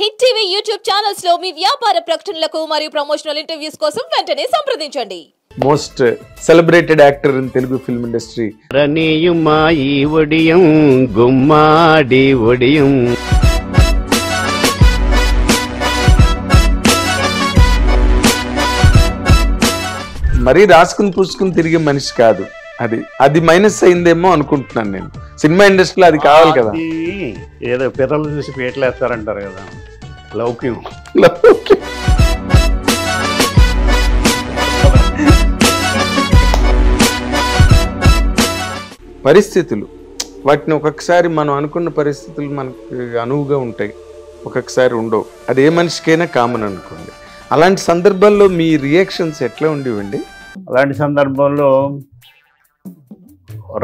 Hit TV YouTube channels లో మీ వ్యాపార ప్రకటనలకు మరియు ప్రమోషనల్ ఇంటర్వ్యూస్ కోసం వెంటనే సంప్రదించండి. Most celebrated actor in Telugu film industry. రణీయుమాయి ఒడియం గుమ్మాడి ఒడియం. మరీ రాసుకుని పూసుకుని తిరిగే మనిషి కాదు. అది మైనస్ అయిందేమో అనుకుంటున్నాను నేను. సినిమా ఇండస్ట్రీలో అది కావాలి కదా. ఏదో పిల్లలు చూసి పేటలేస్తారంటారు కదా, లౌక్యం. పరిస్థితులు వాటిని ఒక్కొక్కసారి మనం అనుకున్న పరిస్థితులు మనకి అనువుగా ఉంటాయి, ఒక్కొక్కసారి ఉండవు. అది ఏ మనిషికైనా కామన్ అనుకోండి. అలాంటి సందర్భాల్లో మీ రియాక్షన్స్ ఎట్లా ఉండేవండి? అలాంటి సందర్భంలో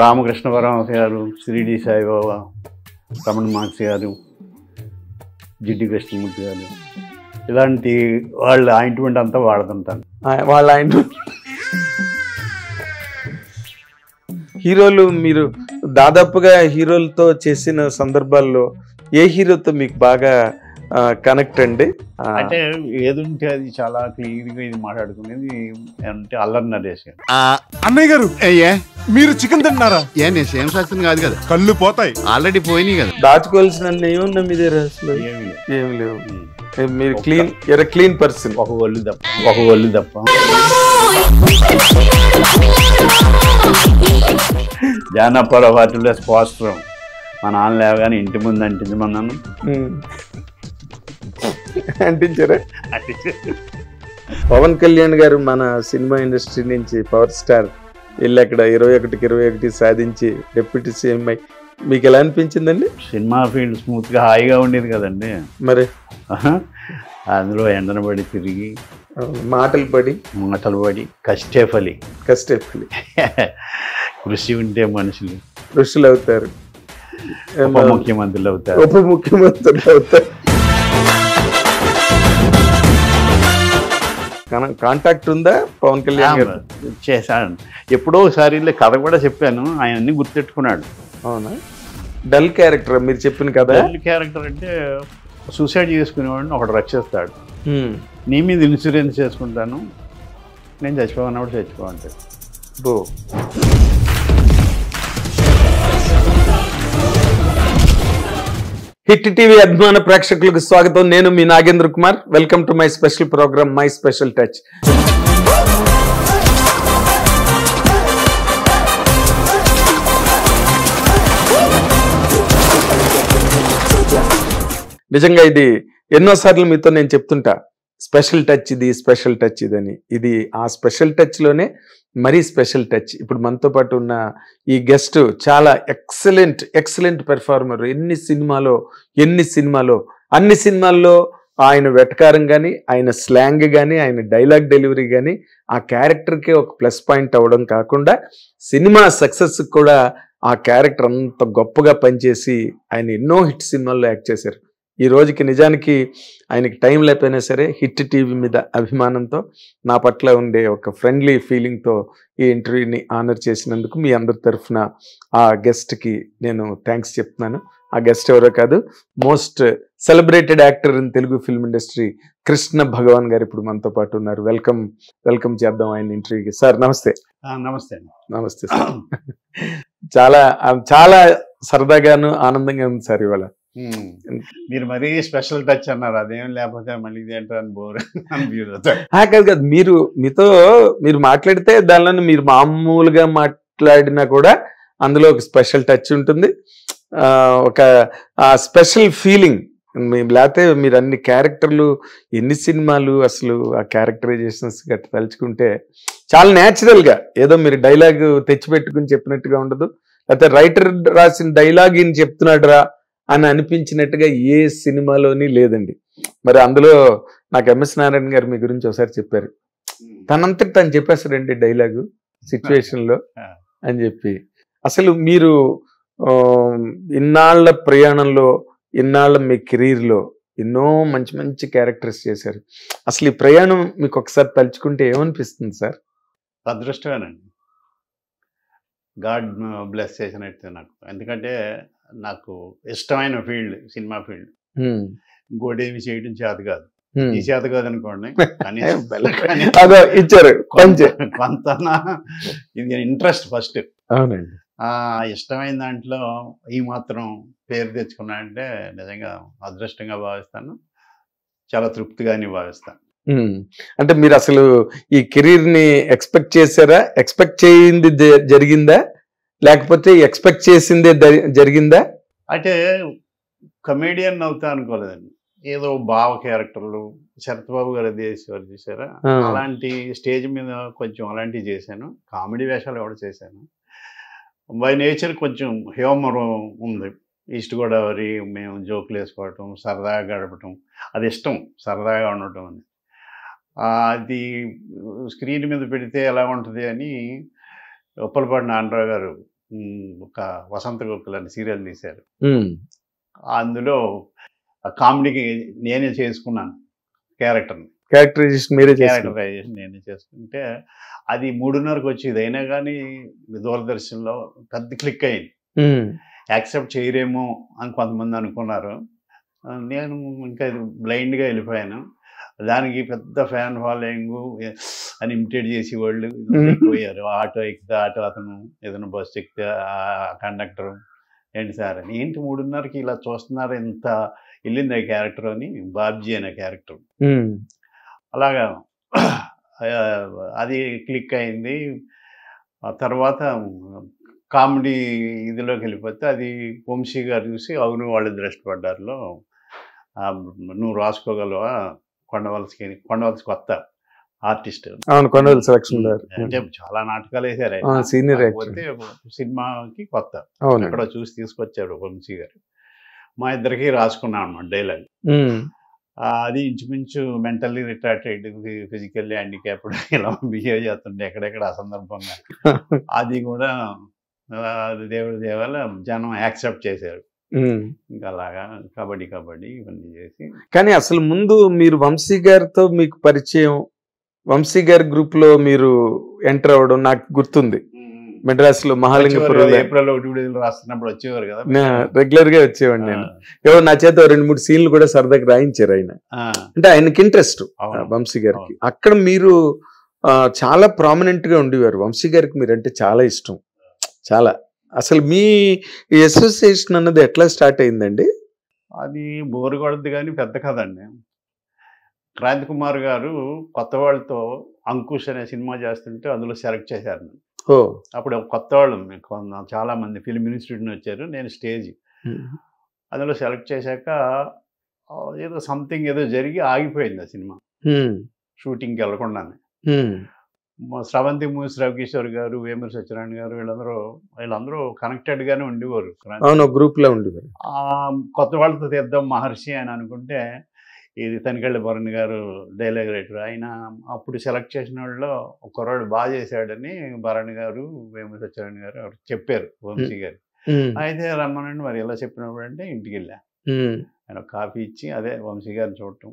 రామకృష్ణ పరమహంస గారు, షిరిడి సాయిబాబా, రమణ మహర్షి గారు, జిడ్డి కృష్ణమూర్తి గారు, ఇలాంటి వాళ్ళ ఆయింట్మెంట్ అంతా వాడుతుంటాను. వాళ్ళ హీరోలు మీరు దాదాపుగా హీరోలతో చేసిన సందర్భాల్లో ఏ హీరోతో మీకు బాగా కనెక్ట్ అండి? అంటే ఏదుంటే అది చాలా క్లియర్గా ఇది మాట్లాడుకునేది అంటే అల్లరి నరేష్ గారు. అన్నయ్య గారు, అయ్యా మీరు చికెన్ తింటున్నారా? నేను సేమ్ శాస్త్రం కాదు కదా, కళ్ళు పోతాయి. ఆల్రెడీ పోయినాయి కదా. దాచుకోవాల్సిన ఏమున్నా మీ దగ్గర అసలు ఏమి లేవు. మీరు క్లీన్ పర్సన్. ఒక ఒళ్ళు తప్ప జానపర వాటిలో పోస్టర్ మా నాన్న లేవగానే ఇంటి ముందు అంటించమన్నాను. అంటించారా? పవన్ కళ్యాణ్ గారు మన సినిమా ఇండస్ట్రీ నుంచి పవర్ స్టార్ వెళ్ళి అక్కడ 21కి 21 సాధించి డిప్యూటీ సీఎం అయి మీకు ఎలా అనిపించిందండి? సినిమా ఫీల్డ్ స్మూత్గా హాయిగా ఉండేది కదండి. మరి అందులో ఎండన పడి తిరిగి మాటలు పడి కష్టే ఫలి కృషి ఉంటే మనుషులు ఋషులు అవుతారు, ఉప ముఖ్యమంత్రులు అవుతారు. కాంటాక్ట్ ఉందా పవన్ కళ్యాణ్ గారు? చేశాను ఎప్పుడో ఒకసారి కథ కూడా చెప్పాను, ఆయన అన్ని గుర్తెట్టుకున్నాడు. అవునా? డల్ క్యారెక్టర్ మీరు చెప్పిన కదా. డల్ క్యారెక్టర్ అంటే సూసైడ్ చేసుకునేవాడిని ఒకటి రక్షిస్తాడు, నీ మీద ఇన్సూరెన్స్ చేసుకుంటాను, నేను చచ్చిపోవన్నప్పుడు చచ్చిపోమంటాడు. హిట్ టీవీ అభిమాన ప్రేక్షకులకు స్వాగతం. నేను మీ Nagendra Kumar. Welcome to my special programme my special touch. నిజంగా ఇది ఎన్నోసార్లు మీతో నేను చెప్తుంటా, స్పెషల్ టచ్ ఇది, స్పెషల్ టచ్ ఇదని. ఇది ఆ స్పెషల్ టచ్లోనే మరీ స్పెషల్ టచ్. ఇప్పుడు మనతో పాటు ఉన్న ఈ గెస్ట్ చాలా ఎక్సలెంట్ పెర్ఫార్మర్. అన్ని సినిమాల్లో ఆయన వెటకారం కానీ, ఆయన స్లాంగ్ కానీ, ఆయన డైలాగ్ డెలివరీ కానీ ఆ క్యారెక్టర్కే ఒక ప్లస్ పాయింట్ అవ్వడం కాకుండా సినిమా సక్సెస్ కూడా ఆ క్యారెక్టర్ అంత గొప్పగా పనిచేసి ఆయన ఎన్నో హిట్ సినిమాల్లో యాక్ట్ చేశారు. ఈ రోజుకి నిజానికి ఆయనకి టైం లేకపోయినా సరే హిట్ టీవీ మీద అభిమానంతో, నా పట్ల ఉండే ఒక ఫ్రెండ్లీ ఫీలింగ్తో ఈ ఇంటర్వ్యూని ఆనర్ చేసినందుకు మీ అందరి తరఫున ఆ గెస్ట్కి నేను థ్యాంక్స్ చెప్తున్నాను. ఆ గెస్ట్ ఎవరో కాదు, most celebrated actor in Telugu film industry Krishna Bhagavan గారు ఇప్పుడు మనతో పాటు ఉన్నారు. వెల్కమ్ చేద్దాం ఆయన ఇంటర్వ్యూకి. సార్ నమస్తే. నమస్తే సార్. చాలా సరదాగాను ఆనందంగా ఉంది సార్ ఇవాళ. మీరు మరీ స్పెషల్ టచ్ అన్నారు, అదేం లేకపోతే మళ్ళీ బోర్ కాదు. మీరు మాట్లాడితే దానిలో మీరు మామూలుగా మాట్లాడినా కూడా అందులో ఒక స్పెషల్ టచ్ ఉంటుంది, ఒక స్పెషల్ ఫీలింగ్. లేకపోతే మీరు అన్ని క్యారెక్టర్లు, ఎన్ని సినిమాలు, అసలు ఆ క్యారెక్టరైజేషన్స్ గట్ట తలుచుకుంటే చాలా న్యాచురల్గా ఏదో మీరు డైలాగ్ తెచ్చిపెట్టుకుని చెప్పినట్టుగా ఉండదు, లేకపోతే రైటర్ రాసిన డైలాగ్ ఈయన చెప్తున్నాడు రా అని అనిపించినట్టుగా ఏ సినిమాలోని లేదండి. మరి అందులో నాకు ఎంఎస్ నారాయణ గారు మీ గురించి ఒకసారి చెప్పారు, తనంతటి తను చెప్పేస్తాడండి డైలాగు సిచ్యువేషన్లో అని చెప్పి. అసలు మీరు ఇన్నాళ్ల ప్రయాణంలో, ఇన్నాళ్ల మీ కెరీర్లో ఎన్నో మంచి క్యారెక్టర్స్ చేశారు. అసలు ఈ ప్రయాణం మీకు ఒకసారి తలుచుకుంటే ఏమనిపిస్తుంది సార్? అదృష్టమేనండి, గాడ్ బ్లెస్ చేసినట్టు నాకు. ఎందుకంటే నాకు ఇష్టమైన ఫీల్డ్ సినిమా ఫీల్డ్. ఇంకోటి ఏమి చేయడం చేత కాదు. ఉమ్. ఈ చేత కాదు అనుకోండి, అదో ఇచ్చారు పంచ్. కొంత ఇది ఇంట్రెస్ట్ ఫస్ట్. అవునండి. ఇష్టమైన దాంట్లో ఈ మాత్రం పేరు తెచ్చుకున్నా అంటే నిజంగా అదృష్టంగా భావిస్తాను, చాలా తృప్తిగానే భావిస్తాను. అంటే మీరు అసలు ఈ కెరీర్ ని ఎక్స్పెక్ట్ చేశారా? ఎక్స్పెక్ట్ చేయింది జరిగిందా, లేకపోతే ఎక్స్పెక్ట్ చేసిందే జరిగిందా? అంటే కమేడియన్ అవుతా అనుకోలేదండి. ఏదో భావ క్యారెక్టర్లు, శరత్బాబు గారు దేశవారు చూసారా, అలాంటి స్టేజ్ మీద కొంచెం అలాంటివి చేశాను. కామెడీ వేషాలు కూడా చేశాను. బై నేచర్ కొంచెం హ్యూమర్ ఉంది. ఈస్ట్ గోదావరి, మేము జోకులు వేసుకోవటం, సరదాగా గడపటం, అది ఇష్టం, సరదాగా ఉండటం అని. అది స్క్రీన్ మీద పెడితే ఎలా ఉంటుంది అని ఉప్పలపాటి నారాయణరావు గారు ఒక వసంత గోకుల్ అని సీరియల్ తీశారు. అందులో కామెడీకి నేనే చేసుకున్నాను క్యారెక్టర్ని. క్యారెక్టరైజేషన్ మీరే క్యారెక్టరైజేషన్ నేనే చేసుకుంటే అది 3:30కి వచ్చేది. అయినా కానీ దూరదర్శన్లో పెద్ద క్లిక్ అయింది. యాక్సెప్ట్ చేయరేమో అని కొంతమంది అనుకున్నారు. నేను ఇంకా బ్లైండ్గా వెళ్ళిపోయాను. దానికి పెద్ద ఫ్యాన్ ఫాలోయింగ్ అని ఇమిటేట్ చేసేవాళ్ళు పోయారు. ఆటో ఎక్కితే ఆటో అతను, ఏదైనా బస్సు ఎక్కితే కండక్టర్, ఏంటి సార్ అని, ఏంటి 3:30కి ఇలా చూస్తున్నారు, ఎంత వెళ్ళింది ఆ క్యారెక్టర్ అని. బాబ్జీ అనే క్యారెక్టర్ అలాగా అది క్లిక్ అయింది. ఆ తర్వాత కామెడీ ఇదిలోకి వెళ్ళిపోతే అది వంశీ గారు చూసి అవును వాళ్ళు దృష్టిపడ్డారులో నువ్వు రాసుకోగలవా, కొండవలసి కొత్త ఆర్టిస్ట్. అవును, కొండవలసి సెలక్షన్ అంటే చాలా నాటకాలు వేసారు, సీనియర్ సినిమాకి కొత్త. అవును, అక్కడ చూసి తీసుకొచ్చారు వంశీ గారు. మా ఇద్దరికి రాసుకున్నాం అన్నమాట డైలాగ్. అది ఇంచుమించు మెంటల్లీ రిటార్టెడ్, ఫిజికల్లీ హ్యాండిక్యాప్డ్ ఇలా బిహేవ్ చేస్తుండే ఎక్కడెక్కడ అసందర్భంగా. అది కూడా దేవుడి దేవాల జనం యాక్సెప్ట్ చేశారు. ఇంకా అలాగా కబడ్డీ ఇవన్నీ చేసి. కానీ అసలు ముందు మీరు వంశీ గారితో మీకు పరిచయం, వంశీ గారి గ్రూప్ లో మీరు ఎంటర్ అవ్వడం నాకు గుర్తుంది. మెడ్రాస్ లో మహాలింగపురం ఏప్రిల్ 1 రాస్తున్నప్పుడు వచ్చేవారు కదా, రెగ్యులర్ గా వచ్చేవాడిని నేను. ఎవరు నా చేత 2-3 సీన్లు కూడా సరదాగా రాయించారు ఆయన. అంటే ఆయనకి ఇంట్రెస్ట్ వంశీ గారికి. అక్కడ మీరు చాలా ప్రామినెంట్ గా ఉండేవారు. వంశీ గారికి మీరంటే చాలా ఇష్టం, చాలా. అసలు మీ అసోసియేషన్ అన్నది ఎట్లా స్టార్ట్ అయిందండి? అది బోరు కొడద్దు కానీ పెద్ద కదండి. క్రాంతి కుమార్ గారు కొత్త వాళ్ళతో అంకుష్ అనే సినిమా చేస్తుంటే అందులో సెలెక్ట్ చేశారు. అప్పుడు కొత్త వాళ్ళు చాలా మంది ఫిల్మ్ ఇన్స్టిట్యూట్ నుంచి వచ్చారు. నేను స్టేజ్ అందులో సెలెక్ట్ చేశాక ఏదో సంథింగ్ ఏదో జరిగి ఆగిపోయింది ఆ సినిమా, షూటింగ్కి వెళ్ళకుండానే. స్రవంతి మూసి రవికిషోర్ గారు, వేమూరి సత్యనారాయణ గారు వీళ్ళందరూ కనెక్టెడ్ గానే ఉండేవారు, గ్రూప్ లో ఉండేవారు. కొత్త వాళ్ళతో తీద్దాం మహర్షి అని అనుకుంటే ఇది తనికెళ్ళ భరణ్ గారు డైలాగ్ రైటర్, ఆయన అప్పుడు సెలెక్ట్ చేసిన వాళ్ళలో ఒక కుర్రాడు బాగా చేశాడని భరణ్ గారు, వేమూరి సత్యనారాయణ గారు చెప్పారు వంశీ గారు. అయితే రమ్మనండి. మరి ఎలా చెప్పినప్పుడు అంటే ఇంటికి వెళ్ళా. ఆయన కాఫీ ఇచ్చి అదే వంశీ గారిని చూడటం,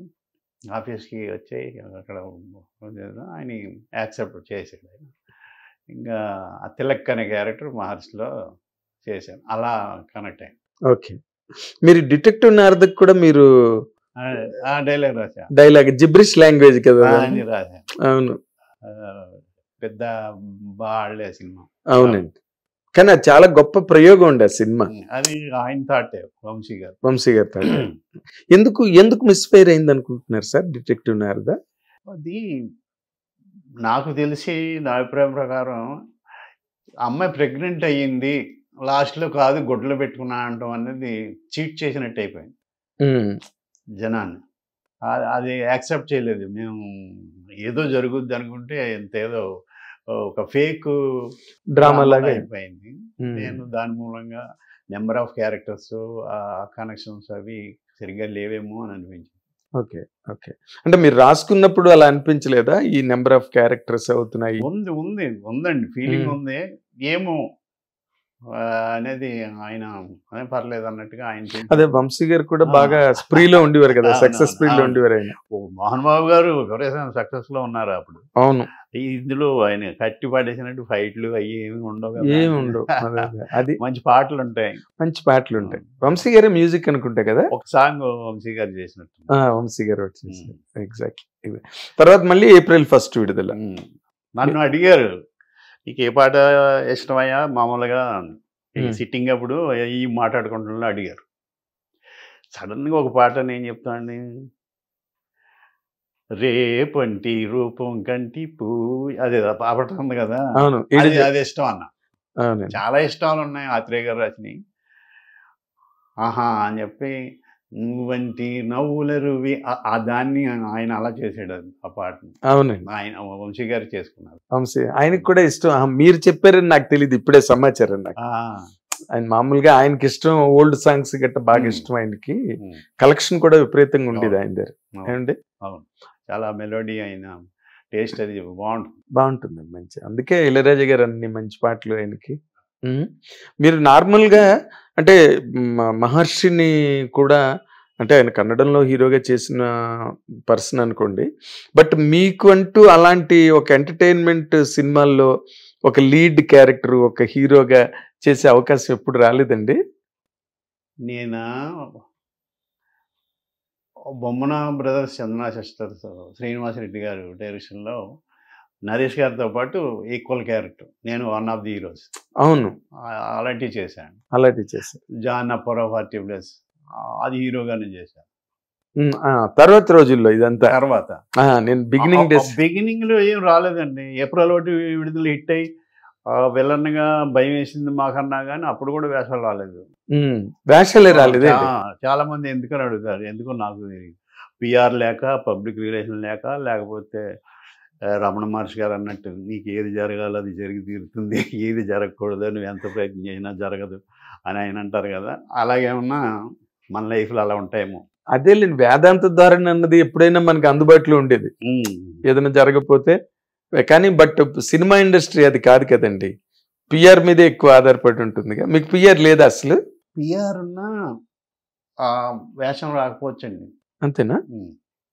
ఆఫీస్కి వచ్చి అక్కడ ఆయన యాక్సెప్ట్ చేశాడు. ఆయన ఇంకా ఆ తిలక్ అనే క్యారెక్టర్ మహర్షిలో చేశాను. అలా కనెక్ట్ అయ్యాను. ఓకే. మీరు డిటెక్టివ్ నారదకు కూడా మీరు డైలాగ్ రాశా. డైలాగ్ జిబ్రిష్ లాంగ్వేజ్ కదా రాశా. అవును, పెద్ద బాగా సినిమా. అవునండి, కానీ అది చాలా గొప్ప ప్రయోగం ఉండే ఆ సినిమా. అది ఆయన థాటే, వంశీ గారు థాట్. ఎందుకు మిస్ఫైర్ అయింది అనుకుంటున్నారు సార్ డిటెక్టివ్ నారద? అది నాకు తెలిసి నా అభిప్రాయం ప్రకారం అమ్మాయి ప్రెగ్నెంట్ అయ్యింది, లాస్ట్లో కాదు గొడ్లు పెట్టుకున్నా అంటాం అనేది చీట్ చేసినట్టు అయిపోయింది జనాన్ని. అది యాక్సెప్ట్ చేయలేదు. మేము ఏదో జరుగుద్ది అనుకుంటే ఏదో ఒక ఫేక్ డ్రామా లాగా అయిపోయింది. నేను దాని మూలంగా నెంబర్ ఆఫ్ క్యారెక్టర్స్, కనెక్షన్స్ అవి సరిగ్గా లేవేమో అని అనిపించింది. ఓకే, అంటే మీరు రాసుకున్నప్పుడు అలా అనిపించలేదా? ఈ నెంబర్ ఆఫ్ క్యారెక్టర్స్ అవుతున్నాయి. ఉందండి, ఫీలింగ్ ఉంది. ఏమో అనేది ఆయన పర్లేదు అన్నట్టుగా ఆయన అదే వంశీ గారు కూడా బాగా స్ప్రీలో ఉండేవారు కదా, సక్సెస్ స్ప్రీలో ఉండేవారు ఆయన. మోహన్ బాబు గారు విపరీతమైన సక్సెస్ లో ఉన్నారు అప్పుడు. అవును, ఇందులో ఆయన కట్టి పడేసినట్టు ఫైట్లు అవి ఏమి ఉండవు కదా, ఏమి ఉండవు. అది మంచి పాటలు ఉంటాయి, మంచి పాటలు ఉంటాయి. వంశీ గారే మ్యూజిక్ అనుకుంటా కదా, ఒక సాంగ్ వంశీ గారు చేసినట్టు. వంశీ గారు వచ్చేసి ఎగ్జాక్ట్లీ. తర్వాత మళ్ళీ April 1 విడుదల. నన్ను అడిగారు నీకు ఏ పాట ఇష్టమయ్యా మామూలుగా సిట్టింగ్ అప్పుడు ఈ మాట్లాడుకుంటున్నా అడిగారు. సడన్ గా ఒక పాట నేను చెప్తాను, రేపంటి రూపం కంటి పూ, అదే పాట ఉంది కదా, అది ఇష్టం అన్న. చాలా ఇష్టాలు ఉన్నాయి ఆత్రేయ గారు రచని. ఆహా అని చెప్పి నువ్వంటి నవ్వుల రువి ఆ దాన్ని ఆయన అలా చేసాడు ఆ పాటని. అవునండి, ఆయన వంశీ గారు చేసుకున్నారు. వంశీ ఆయనకి కూడా ఇష్టం. మీరు చెప్పారని నాకు తెలియదు, ఇప్పుడే సమాచారం నాకు. ఆయన మామూలుగా ఆయనకి ఇష్టం ఓల్డ్ సాంగ్స్ గట్ట బాగా ఇష్టం. ఆయనకి కలెక్షన్ కూడా విపరీతంగా ఉండేది ఆయన దగ్గర. ఏమండి? అవును, చాలా మెలోడీ అయిన టేస్ట్ అది బాగుంటుంది మంచి. అందుకే ఇళయరాజా గారు అన్ని మంచి పాటలు ఆయనకి. మీరు నార్మల్గా అంటే మహర్షిని కూడా, అంటే ఆయన కన్నడంలో హీరోగా చేసిన పర్సన్ అనుకోండి, బట్ మీకు అంటూ అలాంటి ఒక ఎంటర్టైన్మెంట్ సినిమాల్లో ఒక లీడ్ క్యారెక్టర్, ఒక హీరోగా చేసే అవకాశం ఎప్పుడు రాలేదండి? నేను బొమ్మన బ్రదర్స్, చందనా సిస్టర్స్, శ్రీనివాసరెడ్డి గారు డైరెక్షన్లో నరేష్ గారితో పాటు ఈక్వల్ క్యారెక్టర్, నేను వన్ ఆఫ్ ది హీరోస్. అవును, అలాంటివి చేశాను. జాన్ అప్పర్ ఆఫ్ ఆర్టిప్లస్, అది హీరోగానే చేశాను. తర్వాత రోజుల్లో ఇదంతా తర్వాత నేను బిగినింగ్ లో ఏం రాలేదండి. April 1 విడుదల హిట్ అయ్యి విలన్ గా భయం వేసింది మాకన్నా కానీ అప్పుడు కూడా వేషాలు రాలేదు. వేషాలే రాలేదు. చాలా మంది ఎందుకని అడుగుతారు, ఎందుకో నాకు PR లేక, పబ్లిక్ రిలేషన్ లేక, లేకపోతే రమణ మహర్షి గారు అన్నట్టు నీకు ఏది జరగాలో అది జరిగి తీరుతుంది, ఏది జరగకూడదు నువ్వు ఎంత ప్రయత్నం చేసినా జరగదు అని ఆయన అంటారు కదా. అలాగేమన్నా మన లైఫ్లో అలా ఉంటాయేమో. అదే వేదాంత ధారణ అన్నది ఎప్పుడైనా మనకి అందుబాటులో ఉండేది ఏదైనా జరగకపోతే. కానీ బట్ సినిమా ఇండస్ట్రీ అది కాదు కదండి, PR మీదే ఎక్కువ ఆధారపడి ఉంటుంది. మీకు PR లేదా అసలు? PR ఉన్నా వేషం రాకపోవచ్చండి. అంతేనా?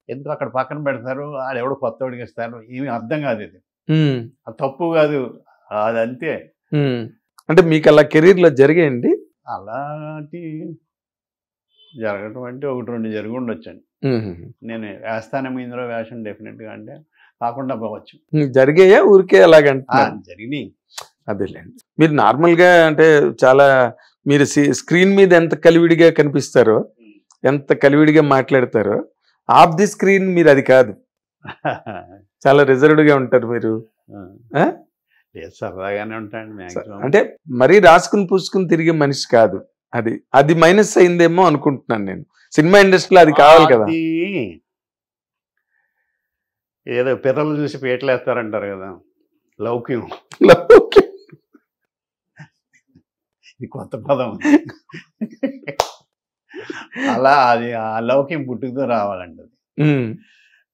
ఎందుకు అక్కడ పక్కన పెడతారు, వాళ్ళు ఎవడో కొత్తవాడికి ఇస్తారు, ఏమి అర్థం కాదు. ఇది అది తప్పు కాదు, అది అంతే. అంటే మీకు అలా కెరీర్లో జరిగాయండి అలాంటి జరగటం అంటే 1-2 జరిగి ఉండొచ్చండి. నేను వేస్తానేమో ఇందులో వేషం డెఫినెట్గా అంటే కాకుండా పోవచ్చు. జరిగాయా ఊరికే అలాగంటే? జరిగినాయి. అదేలేండి. మీరు నార్మల్గా అంటే చాలా మీరు స్క్రీన్ మీద ఎంత కలివిడిగా కనిపిస్తారో, ఎంత కలివిడిగా మాట్లాడతారో, ఆఫ్ ది స్క్రీన్ మీరు అది కాదు, చాలా రిజర్వ్డ్ గా ఉంటారు మీరు. సరదాగానే ఉంటాను. అంటే మరీ రాసుకుని పూసుకుని తిరిగే మనిషి కాదు. అది మైనస్ అయిందేమో అనుకుంటున్నాను నేను. సినిమా ఇండస్ట్రీలో అది కావాలి కదా. ఏదో పిల్లలు చూసి పేటలు వేస్తారంటారు కదా, లౌక్యం. ఇది కొత్త పదం. అలా అది ఆ లౌక్యం పుట్టుకతో రావాలండి.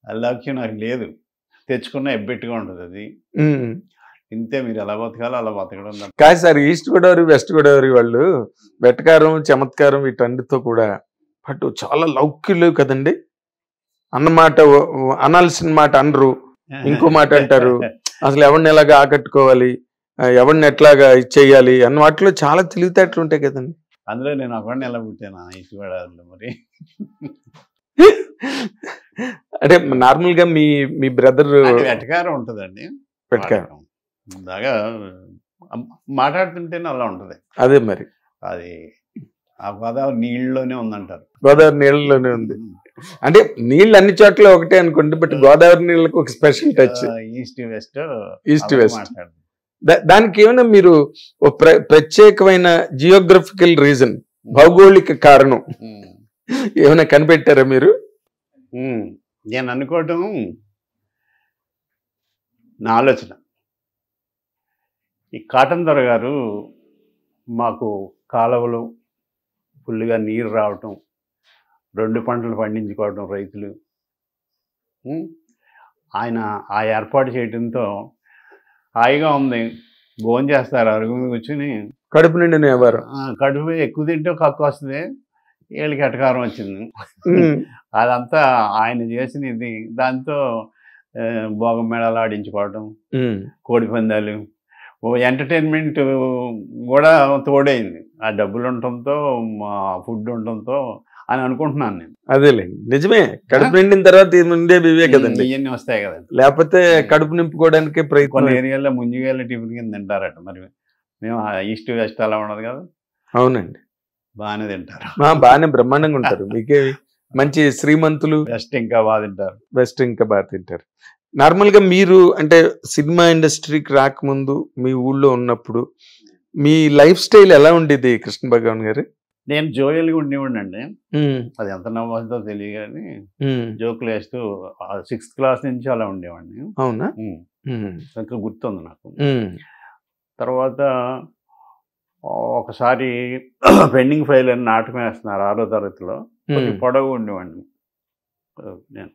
ఆ లౌక్యం నాకు లేదు, తెచ్చుకున్న ఎబ్బెట్టుగా ఉంటుంది. అది ఇంతే, మీరు ఎలా బతకాలో అలా బతకడం. కాదు sir, east Godavari west Godavari వాళ్ళు వెటకారం చమత్కారం వీటన్నిటితో కూడా బట్ చాలా లౌక్యులు కదండి. అన్నమాట అనాల్సిన మాట అనరు, ఇంకో మాట అంటారు. అసలు ఎవరిని ఎలాగా ఆకట్టుకోవాలి, ఎవరిని ఎట్లాగా ఇచ్చేయాలి అన్న వాటిలో చాలా తెలివితేటలు ఉంటాయి కదండి. అందులో నేను ఒకరిని ఎలా పుట్టాను ఈస్ట్ గోదావరిలో. మరి అంటే నార్మల్ గా మీ బ్రదర్ వెటకారం ఉంటుందండి, వెటకారం బాగా మాట్లాడుతుంటేనే అలా ఉంటుంది. అదే మరి అది ఆ గోదావరి నీళ్ళలోనే ఉందంటారు. గోదావరి నీళ్ళలోనే ఉంది అంటే నీళ్ళు అన్ని చోట్ల ఒకటే అనుకోండి, బట్ గోదావరి నీళ్ళకి ఒక స్పెషల్ టచ్. ఈస్ట్ వెస్ట్ దానికి ఏమైనా మీరు ప్రత్యేకమైన జియోగ్రఫికల్ రీజన్, భౌగోళిక కారణం ఏమైనా కనిపెట్టారా మీరు? నేను అనుకోవటం నా ఆలోచన. ఈ కాటన్ దొర గారు మాకు కాలువలు ఫుల్గా నీరు రావటం, 2 పంటలు పండించుకోవటం రైతులు, ఆయన ఆ ఏర్పాటు చేయడంతో హాయిగా ఉంది. భోజనం చేస్తారు, అరుగు మీద కూర్చుని కడుపు నిండిన వ్యవహారం. కడుపు ఎక్కువ తింటే కక్కు వస్తుంది, వీళ్ళకి ఎటకారం వచ్చింది. ఉమ్, అదంతా ఆయన చేసిన ఇది. దాంతో భోగం మేళాలు ఆడించుకోవడం, ఉమ్, కోడి పందాలు, ఓ ఎంటర్టైన్మెంట్ కూడా తోడైంది. ఆ డబ్బులు ఉండటంతో, ఫుడ్ ఉండటంతో అని అనుకుంటున్నాను నేను. అదేలే నిజమే. కడుపు నిండిన తర్వాత ఉండేవి ఇవే కదండి, ఇవన్నీ వస్తాయి కదండి. లేకపోతే కడుపు నింపుకోవడానికి కొన్ని ప్రయత్నం. ఏరియాలో ముంజిగాయల టిఫిన్ కింద తింటారట. మరి మేము ఈస్ట్ వెస్ట్ అలా ఉండదు కదా, అవునండి. బాగానే తింటారు. బాగానే బ్రహ్మాండంగా ఉంటారు. మీకే మంచి శ్రీమంతులు వెస్ట్ ఇంకా బాగా తింటారు. బెస్ట్ ఇంకా బాగా తింటారు. నార్మల్గా మీరు అంటే సినిమా ఇండస్ట్రీకి రాకముందు మీ ఊళ్ళో ఉన్నప్పుడు మీ లైఫ్ స్టైల్ ఎలా ఉండేది కృష్ణ భగవాన్ గారు? నేను జోయల్గా ఉండేవాడిని అండి. ఉమ్, అది ఎంత నవ్వుతుందో తెలియదు కానీ ఉమ్, జోకులు వేస్తూ 6th క్లాస్ నుంచి అలా ఉండేవాడిని. అవునా? ఉమ్. ఉమ్, ఇంకా గుర్తుంది నాకు. ఉమ్, తర్వాత ఒకసారి పెండింగ్ ఫైల్ అని నాటకం వేస్తున్నారు 6వ తరగతిలో. కొంచెం పొడవు ఉండేవాడిని నేను.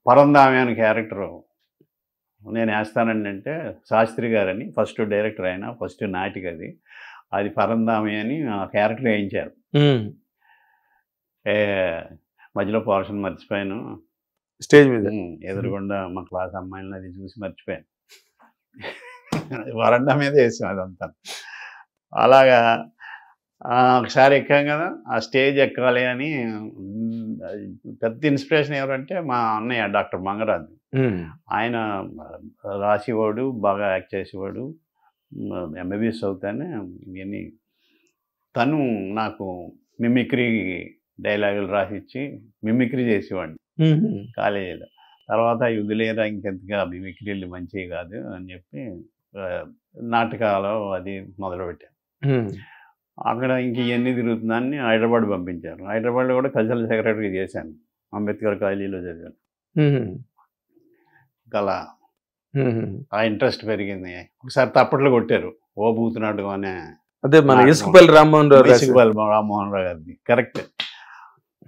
పరంధామి అని క్యారెక్టరు నేను వేస్తానండి అంటే, శాస్త్రి గారని ఫస్ట్ డైరెక్టర్, ఆయన ఫస్ట్ నాటిక అది. అది పరంధామి అని ఆ క్యారెక్టర్ వేయించారు. ఉమ్. మధ్యలో పోర్షన్ మర్చిపోయాను. స్టేజ్ మీద ఎదురుగుండా మా క్లాస్ అమ్మాయిలను అది చూసి మర్చిపోయాను. వరండా మీద వేసాం అదంతా. అలాగా ఒకసారి ఎక్కాం కదా, ఆ స్టేజ్ ఎక్కాలి అని పెద్ద ఇన్స్పిరేషన్ ఎవరంటే మా అన్నయ్య డాక్టర్ మంగరాజు. ఆయన రాసేవాడు, బాగా యాక్ట్ చేసేవాడు, MBBS అవుతానే ఇవన్నీ. తను నాకు మిమిక్రీ డైలాగులు రాసిచ్చి మిమిక్రీ చేసేవాడిని కాలేజీలో. తర్వాత వదిలేరా ఇంకెంతగా మిమిక్రీలు మంచివి కాదు అని చెప్పి నాటకాలు అది మొదలుపెట్టాను. అక్కడ ఇంక ఇవన్నీ తిరుగుతుందని హైదరాబాద్ పంపించారు. హైదరాబాద్లో కూడా కల్చరల్ సెక్రటరీ చేశాను. అంబేద్కర్ కాలేజీలో చదివాను. అలా ఆ ఇంట్రెస్ట్ పెరిగింది. ఒకసారి తప్పట్లు కొట్టారు, ఓ బూతునాటకం అనే. అదే మన ఇసుకపల్లి రామ్మోహన్ రామ్మోహన్ రావు గారిది కరెక్ట్.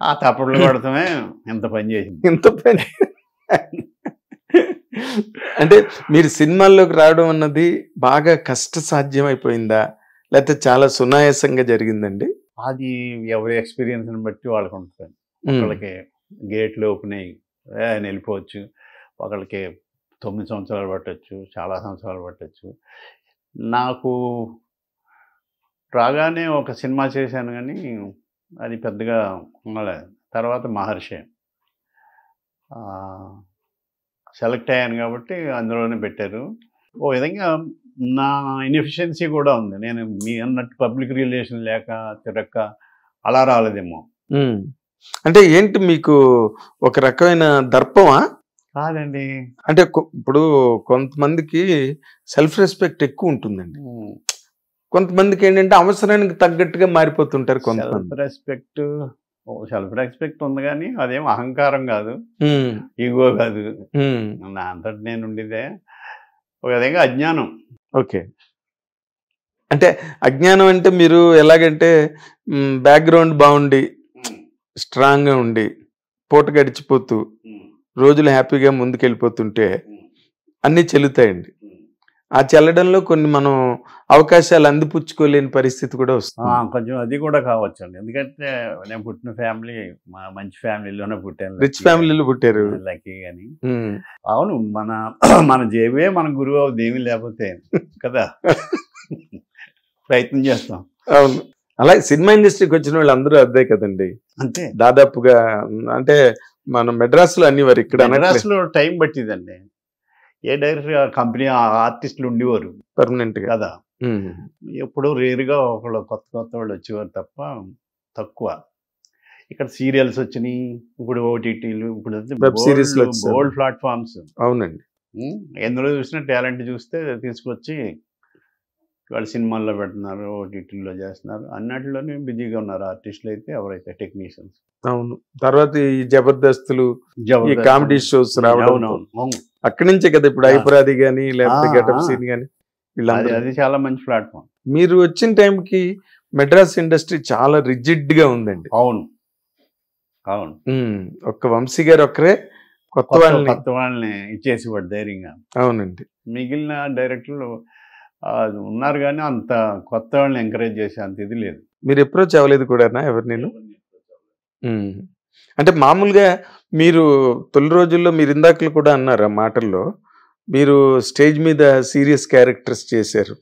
ఆ తప్పట్లు కొడతామే ఎంత పని చేసింది. ఎంత పని అంటే మీరు సినిమాల్లోకి రావడం అన్నది బాగా కష్ట సాధ్యం అయిపోయిందా, లేకపోతే చాలా సునాయాసంగా జరిగిందండి? అది ఎవరి ఎక్స్పీరియన్స్ని బట్టి వాళ్ళకి ఉంటుంది. ఒకళ్ళకి గేట్లు ఓపెన్ అయ్యి ఆయన వెళ్ళిపోవచ్చు, ఒకళ్ళకి 9 సంవత్సరాలు పట్టచ్చు, చాలా సంవత్సరాలు పట్టచ్చు. నాకు రాగానే ఒక సినిమా చేశాను కానీ అది పెద్దగా ఉండలేదు. తర్వాత మహర్షి సెలెక్ట్ అయ్యాను కాబట్టి అందులోనే పెట్టారు. ఓ విధంగా నా ఇన్ఎఫిషియన్సీ కూడా ఉంది. నేను మీ అన్నట్టు పబ్లిక్ రిలేషన్ లేక తిరక్క అలా రాలేదేమో. అంటే ఏంటి మీకు ఒక రకమైన దర్పమా? కాదండి, అంటే ఇప్పుడు కొంతమందికి సెల్ఫ్ రెస్పెక్ట్ ఎక్కువ ఉంటుందండి, కొంతమందికి ఏంటంటే అవసరానికి తగ్గట్టుగా మారిపోతుంటారు. సెల్ఫ్ రెస్పెక్ట్ ఉంది కానీ అదేం అహంకారం కాదు, ఈగో కాదు. నా అంతటి నేను ఉండేదే ఒక విధంగా అజ్ఞానం. ఓకే, అంటే అజ్ఞానం అంటే మీరు ఎలాగంటే బ్యాక్గ్రౌండ్ బాగుండి స్ట్రాంగ్గా ఉండి పూట గడిచిపోతూ రోజులు హ్యాపీగా ముందుకెళ్ళిపోతుంటే అన్నీ చెల్లుతాయండి. ఆ చెల్లడంలో కొన్ని మనం అవకాశాలు అందిపుచ్చుకోలేని పరిస్థితి కూడా వస్తుంది. కొంచెం అది కూడా కావచ్చు అండి. ఎందుకంటే నేను పుట్టిన ఫ్యామిలీ మంచి ఫ్యామిలీలోనే పుట్టాను, రిచ్ ఫ్యామిలీలో పుట్టారు. లక్కీ కానీ. అవును, మన జేబే మన గురువు అవుతుంది, ఏమీ లేకపోతే కదా. ప్రయత్నం చేస్తాం. అవును, అలాగే సినిమా ఇండస్ట్రీకి వచ్చిన వాళ్ళు అందరూ అదే కదండి. అంతే దాదాపుగా. అంటే మన మెడ్రాస్లో అన్ని వారు, ఇక్కడ మెడ్రాస్లో టైం పట్టిందండి. ఏ డైరెక్టర్ కంపెనీ ఆర్టిస్టులు ఉండేవారు పర్మనెంట్ కదా. ఎప్పుడు రేరుగా ఒకళ్ళు కొత్త వాళ్ళు వచ్చేవారు తప్ప తక్కువ. ఇక్కడ సీరియల్స్ వచ్చినాయి, ఇప్పుడు ఓటీటీలు, ఇప్పుడు వెబ్ సిరీస్ ఓల్డ్ ప్లాట్ఫామ్స్. అవునండి, ఎందులో చూసినా టాలెంట్ చూస్తే తీసుకొచ్చి వాళ్ళు సినిమాల్లో పెడుతున్నారు, ఓటీటీలో చేస్తున్నారు, అన్నిటిలోనే బిజీగా ఉన్నారు ఆర్టిస్టులు అయితే, ఎవరైతే టెక్నీషియన్స్. అవును, తర్వాత ఈ జబర్దస్తులు, ఈ కామెడీ షోస్ రావడం అక్కడి నుంచే కదా. ఇప్పుడు ఐపరాది కానీ లేకపోతే గెటప్ సీన్ కానీ, అది చాలా మంచి ప్లాట్ఫామ్. మీరు వచ్చిన టైంకి మెడ్రాస్ ఇండస్ట్రీ చాలా రిజిడ్ గా ఉందండి. అవును అవును, ఒక్క వంశీ గారు ఒక్కరే కొత్త వాళ్ళని ఇచ్చేసేవాడు ధైర్యంగా. అవునండి, మిగిలిన డైరెక్టర్లు ఉన్నారు కానీ అంత కొత్త వాళ్ళని ఎంకరేజ్ చేసే అంత ఇది లేదు. మీరు అప్రోచ్ అవ్వలేదు కూడా ఎవరు నేను? అంటే మామూలుగా మీరు తొలి రోజుల్లో మీరు ఇందాకలు కూడా అన్నారు ఆ మాటల్లో, మీరు స్టేజ్ మీద సీరియస్ క్యారెక్టర్స్ చేశారు.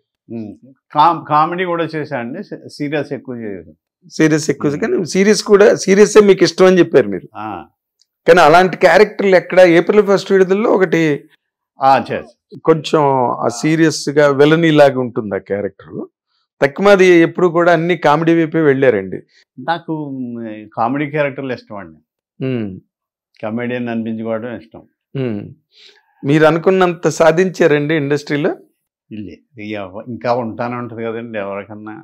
కామెడీ కూడా చేశానండి, సీరియస్ ఎక్కువ చేశాను. సీరియస్ ఎక్కువ, కానీ సీరియస్ కూడా సీరియస్ మీకు ఇష్టం అని చెప్పారు మీరు. కానీ అలాంటి క్యారెక్టర్లు ఎక్కడ ఏప్రిల్ ఫస్ట్ విడుదలలో ఒకటి కొంచెం ఆ సీరియస్ గా విలనీ లాగా ఉంటుంది ఆ క్యారెక్టర్. తక్కువది ఎప్పుడు కూడా అన్ని కామెడీ వైపే వెళ్ళారండి. నాకు కామెడీ క్యారెక్టర్లు ఇష్టం అండి, కమెడియన్ అనిపించుకోవడం ఇష్టం. మీరు అనుకున్నంత సాధించారండి ఇండస్ట్రీలో? ఇంకా ఉంటానే ఉంటుంది కదండి ఎవరికన్నా,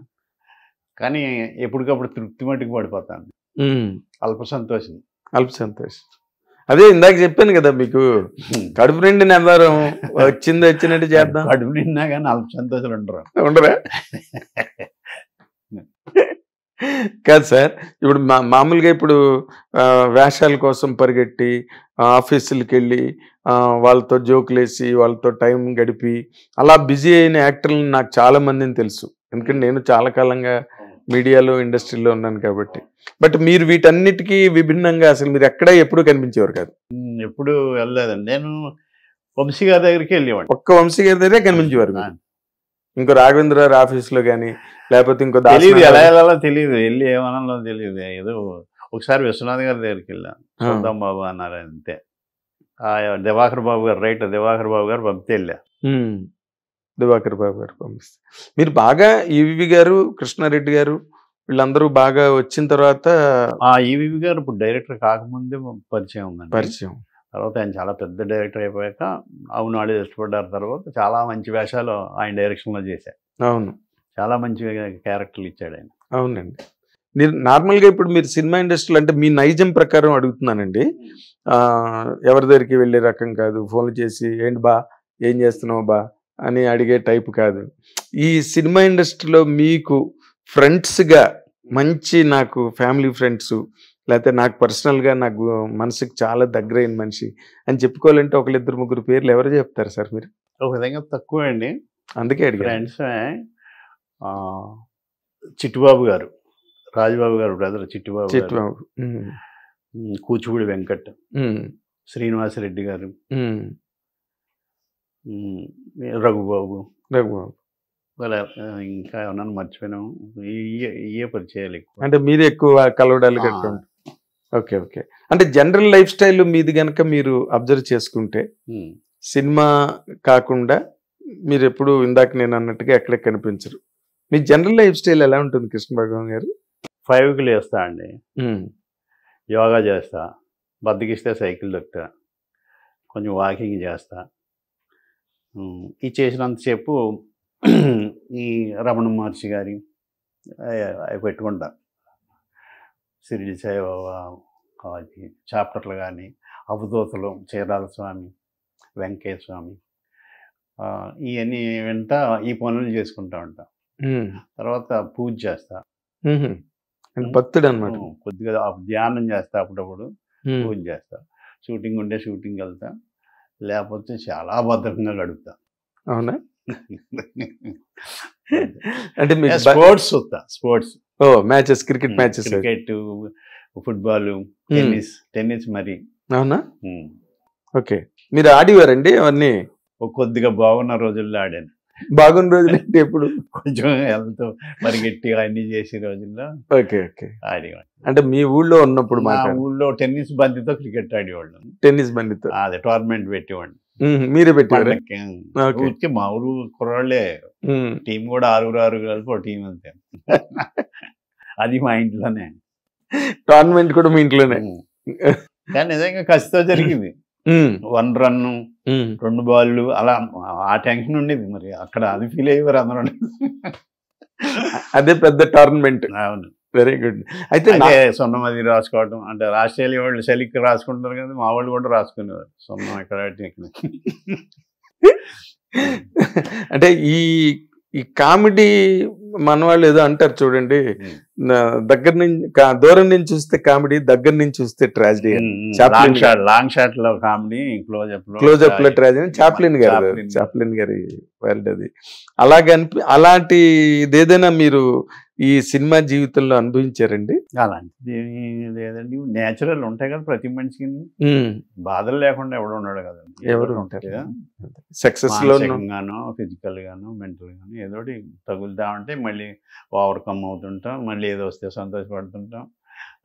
కానీ ఎప్పటికప్పుడు తృప్తి మట్టుకు పడిపోతాను. అల్ప సంతోషం. అదే ఇందాక చెప్పాను కదా మీకు, కడుపు నిండి నెంబరం వచ్చినట్టు చేద్దాం. కడుపు నిండినా కానీ అల్ప సంతోషాలు ఉండరా? కాదు సార్, ఇప్పుడు మామూలుగా ఇప్పుడు వేషాల కోసం పరిగెట్టి ఆఫీసులకి వెళ్ళి వాళ్ళతో జోకులు వేసి వాళ్ళతో టైం గడిపి అలా బిజీ అయిన యాక్టర్లను నాకు చాలా మందిని తెలుసు, ఎందుకంటే నేను చాలా కాలంగా మీడియాలో ఇండస్ట్రీలో ఉన్నాను కాబట్టి. బట్ మీరు వీటన్నిటికీ విభిన్నంగా అసలు మీరు ఎక్కడ ఎప్పుడు కనిపించేవారు కాదు. ఎప్పుడు వెళ్ళలేదండి, నేను వంశీ గారి దగ్గరికి వెళ్ళేవాడు. ఒక్క వంశీ గారి దగ్గరే కనిపించేవారు. ఇంకో రాఘవేంద్ర గారి ఆఫీస్లో కానీ లేకపోతే ఇంకో తెలియదు, ఎలా వెళ్ళాలో తెలియదు, వెళ్ళి ఏమనాలో తెలియదు. ఏదో ఒకసారి విశ్వనాథ్ గారి దగ్గరికి వెళ్ళాను, చూద్దాం బాబు అన్నారు అంతే. దివాకర్ బాబు గారు దివాకర్ బాబు గారు పంపితే వెళ్ళా. దివాకర్ బాబు గారు పంపిస్తే మీరు బాగా ఈవి గారు, కృష్ణారెడ్డి గారు వీళ్ళందరూ బాగా వచ్చిన తర్వాత, ఈవి గారు ఇప్పుడు డైరెక్టర్ కాకముందే పరిచయం ఉందండి. తర్వాత ఆయన చాలా పెద్ద డైరెక్టర్ అయిపోయాక అవును ఆడే ఇష్టపడ్డారు. తర్వాత చాలా మంచి వేషాలు ఆయన డైరెక్షన్లో చేశారు. అవును, చాలా మంచి క్యారెక్టర్లు ఇచ్చాడు ఆయన. అవునండి. మీరు నార్మల్గా ఇప్పుడు మీరు సినిమా ఇండస్ట్రీలో అంటే మీ నైజం ప్రకారం అడుగుతున్నానండి, ఎవరి దగ్గరికి వెళ్ళే రకం కాదు, ఫోన్లు చేసి ఏంటి బా ఏం చేస్తున్నావు బా అని అడిగే టైపు కాదు. ఈ సినిమా ఇండస్ట్రీలో మీకు ఫ్రెండ్స్గా మంచి, నాకు ఫ్యామిలీ ఫ్రెండ్స్ లేకపోతే నాకు పర్సనల్గా నాకు మనసుకి చాలా దగ్గరైన మనిషి అని చెప్పుకోవాలంటే ఒకళ్ళిద్దరు ముగ్గురు పేర్లు ఎవరు చెప్తారు సార్ మీరు? ఒక విధంగా తక్కువ అండి, అందుకే అడిగాను. ఫ్రెండ్స్ చిట్టుబాబు గారు, రాజుబాబు గారు బ్రదర్ చిట్టుబాబు, కూచిపూడి వెంకట్, శ్రీనివాసరెడ్డి గారు, రఘుబాబు, ఇంకా ఏమన్నా మర్చిపోయినాము. ఇయే పరిచయాలు ఎక్కువ, అంటే మీరే ఎక్కువ కలవడాలు కట్టుకుంటారు. Okay okay. అంటే జనరల్ లైఫ్ స్టైల్ మీది కనుక మీరు అబ్జర్వ్ చేసుకుంటే సినిమా కాకుండా మీరు ఎప్పుడు ఇందాక నేను అన్నట్టుగా ఎక్కడ కనిపించరు. మీ జనరల్ లైఫ్ స్టైల్ ఎలా ఉంటుంది కృష్ణ భగవాన్ గారు? 5కి లేస్తా అండి, యోగా చేస్తా, బద్దకిస్తే సైకిల్ దొక్కుతా, కొంచెం వాకింగ్ చేస్తా. ఈ చేసినంతసేపు ఈ రమణ మహర్షి గారి అవి పెట్టుకుంటా, షిరిడి సాయిబాబా చాప్టర్లు కానీ, అవధూతలు, చీరాల స్వామి, వెంకయ్య స్వామి, ఇవన్నీ వింటా ఈ పనులు చేసుకుంటా ఉంటా. తర్వాత పూజ చేస్తా, భక్తుడు అన్నమాట. కొద్దిగా ధ్యానం చేస్తా, అప్పుడప్పుడు పూజ చేస్తా. షూటింగ్ ఉంటే షూటింగ్కి వెళ్తా, లేకపోతే చాలా భద్రంగా గడుపుతా. అవునా? అంటే స్పోర్ట్స్ చూస్తా, sports matches, cricket matches, cricket, football, tennis మరి. అవునా? ఓకే. మీరు ఆడివారండి అవన్నీ? కొద్దిగా బాగున్న రోజుల్లో ఆడాను. బాగున్న రోజులు అంటే ఎప్పుడు? కొంచెం హెల్త్ పరిగెట్టి అన్ని చేసే రోజుల్లో. Okay okay. ఆడేవాడు అంటే మీ ఊళ్ళో ఉన్నప్పుడు? మా ఊళ్ళో టెన్నిస్ బంతితో క్రికెట్ ఆడేవాళ్ళు. టెన్నిస్ బంతితో అదే టోర్నమెంట్ పెట్టేవాడు. మీరే పెట్టారు? మా ఊరు కుర్రాళ్ళే, టీం కూడా 6 కలిపి ఒక టీం అంతే. అది మా ఇంట్లోనే. టోర్నమెంట్ కూడా మీ ఇంట్లోనే? కానీ నిజంగా కసితో జరిగింది. 1 రన్ 2 బాళ్ళు అలా, ఆ టెన్షన్ ఉండేది. మరి అక్కడ అది ఫీల్ అయ్యేవారు అందరూ. అదే పెద్ద టోర్నమెంట్. అవును, వెరీ గుడ్. అయితే సున్నమది రాసుకోవడం అంటే ఆస్ట్రేలియా వాళ్ళు సెలిక్ రాసుకుంటారు కదా, మా వాళ్ళు కూడా రాసుకునేవారు సున్నం ఎక్కడ. అంటే ఈ కామెడీ మన వాళ్ళు ఏదో అంటారు చూడండి, దగ్గర నుంచి దూరం నుంచి చూస్తే కామెడీ, దగ్గర నుంచి చూస్తే ట్రాజడీ. లాంగ్ షాట్ లో కామెడీ, క్లోజప్ లో ట్రాజడీ. చాప్లిన్ గారి వర్డ్ అది. అలాంటిది ఏదైనా మీరు ఈ సినిమా జీవితంలో అనుభవించారండి? అలాంటిది లేదండి. నేచురల్ ఉంటాయి కదా ప్రతి మనిషికి. బాధలు లేకుండా ఎవడు ఉన్నాడు కదండి. ఎవరు ఉంటారు సక్సెస్ లో? మానసికంగానో ఫిజికల్ గానో మెంటల్ గానో ఏదో తగులుతా ఉంటే మళ్ళీ ఓవర్కమ్ అవుతుంటాం. మళ్ళీ ఏదో వస్తే సంతోషపడుతుంటాం.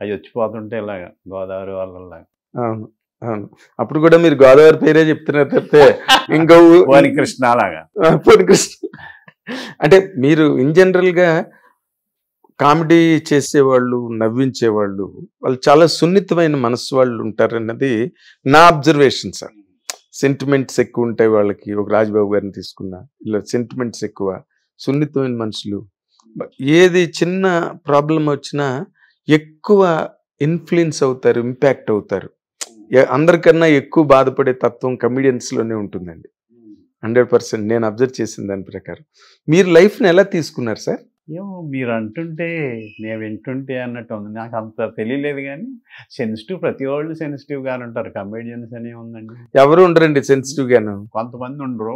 అవి వచ్చిపోతుంటే ఇలాగా గోదావరి వాళ్ళలాగా. అవును అవును. అప్పుడు కూడా మీరు గోదావరి పేరే చెప్తున్నారు తప్పితే ఇంకో కృష్ణ అలాగా. కృష్ణ అంటే మీరు ఇన్ జనరల్ గా కామెడీ చేసేవాళ్ళు, నవ్వించేవాళ్ళు, వాళ్ళు చాలా సున్నితమైన మనసు వాళ్ళు ఉంటారన్నది నా అబ్జర్వేషన్ సార్. సెంటిమెంట్స్ ఎక్కువ ఉంటాయి వాళ్ళకి. ఒక రాజ్బాబు గారిని తీసుకున్నా, ఇలా సెంటిమెంట్స్ ఎక్కువ, సున్నితమైన మనుషులు. ఏది చిన్న ప్రాబ్లం వచ్చినా ఎక్కువ ఇన్ఫ్లుయెన్స్ అవుతారు, ఇంపాక్ట్ అవుతారు. అందరికన్నా ఎక్కువ బాధపడే తత్వం కమిడియన్స్ లోనే ఉంటుందండి. 100% నేను అబ్జర్వ్ చేసిన దాని ప్రకారం. మీరు లైఫ్ని ఎలా తీసుకున్నారు సార్? ఏమో మీరు అంటుంటే నేను వింటుంటే అన్నట్టు ఉంది. నాకు అంత తెలియలేదు కానీ సెన్సిటివ్, ప్రతి వాళ్ళు సెన్సిటివ్ గానే ఉంటారు. కమెడియన్స్ అనే ఉందండి. ఎవరు ఉండరండి సెన్సిటివ్ గాను. కొంతమంది ఉండరు,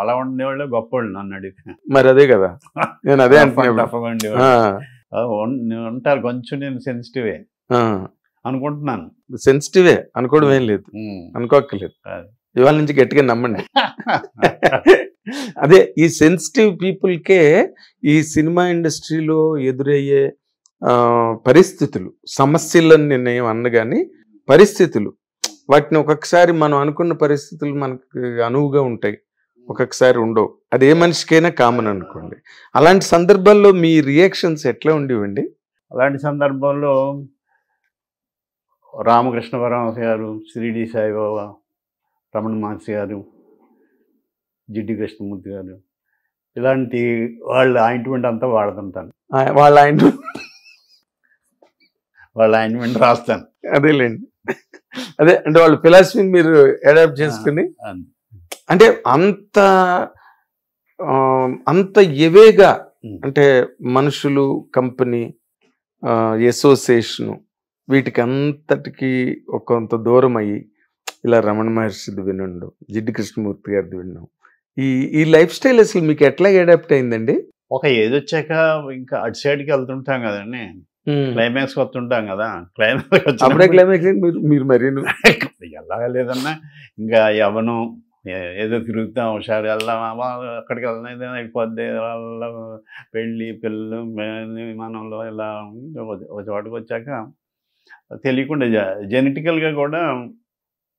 అలా ఉండేవాళ్ళు గొప్పవాళ్ళు నన్ను అడిగితే. మరి అదే కదా నేను అదే అంటున్నా. ఉంటారు కొంచెం. నేను సెన్సిటివే అనుకుంటున్నాను. సెన్సిటివే అనుకోవడం ఏం లేదు, అనుకోక్కర్లేదు. ఇవాళ నుంచి గట్టిగా నమ్మండి. అదే ఈ సెన్సిటివ్ పీపుల్కే ఈ సినిమా ఇండస్ట్రీలో ఎదురయ్యే పరిస్థితులు, సమస్యలను నేనేం అన్న కానీ పరిస్థితులు, వాటిని ఒక్కొక్కసారి మనం అనుకున్న పరిస్థితులు మనకు అనువుగా ఉంటాయి, ఒక్కొక్కసారి ఉండవు. అది ఏ మనిషికైనా కామన్ అనుకోండి. అలాంటి సందర్భాల్లో మీ రియాక్షన్స్ ఎట్లా ఉండేవండి? అలాంటి సందర్భంలో రామకృష్ణ పరమహంస గారు, షిరిడి సాయిబాబా, రమణ మహర్షి గారు, జిడ్డి కృష్ణమూర్తి గారు, ఇలాంటి వాళ్ళ ఆయింట్మెంట్ అంతా వాడుతుంటాను. వాళ్ళ ఆయింట్మెంట్ రాస్తాను. అదేలేండి. అదే అంటే వాళ్ళ ఫిలాసఫీని మీరు అడాప్ట్ చేసుకుని, అంటే అంత ఎవేగా, అంటే మనుషులు, కంపెనీ, అసోసియేషను, వీటికి అంతటికి కొంత దూరం అయ్యి ఇలా రమణ మహర్షిది వినండు, జిడ్డి కృష్ణమూర్తి గారిది విన్నాం. ఈ లైఫ్ స్టైల్ అసలు మీకు ఎట్లా అడాప్ట్ అయిందండి? ఒక ఏజ్ వచ్చాక ఇంకా అటు సైడ్కి వెళ్తుంటాం కదండి, క్లైమాక్స్ వస్తుంటాం కదా. క్లైమాక్స్ అప్పుడే క్లైమాక్స్ మీరు మరి ఎలా లేదన్నా ఇంకా ఎవను ఏదో తిరుగుతాం, హుషారు వెళ్దాం, అక్కడికి వెళ్దాం అయిపోద్ది, పెళ్ళి పిల్లలు విమానంలో ఇలా ఒక చోటుకు వచ్చాక తెలియకుండా జెనెటికల్గా కూడా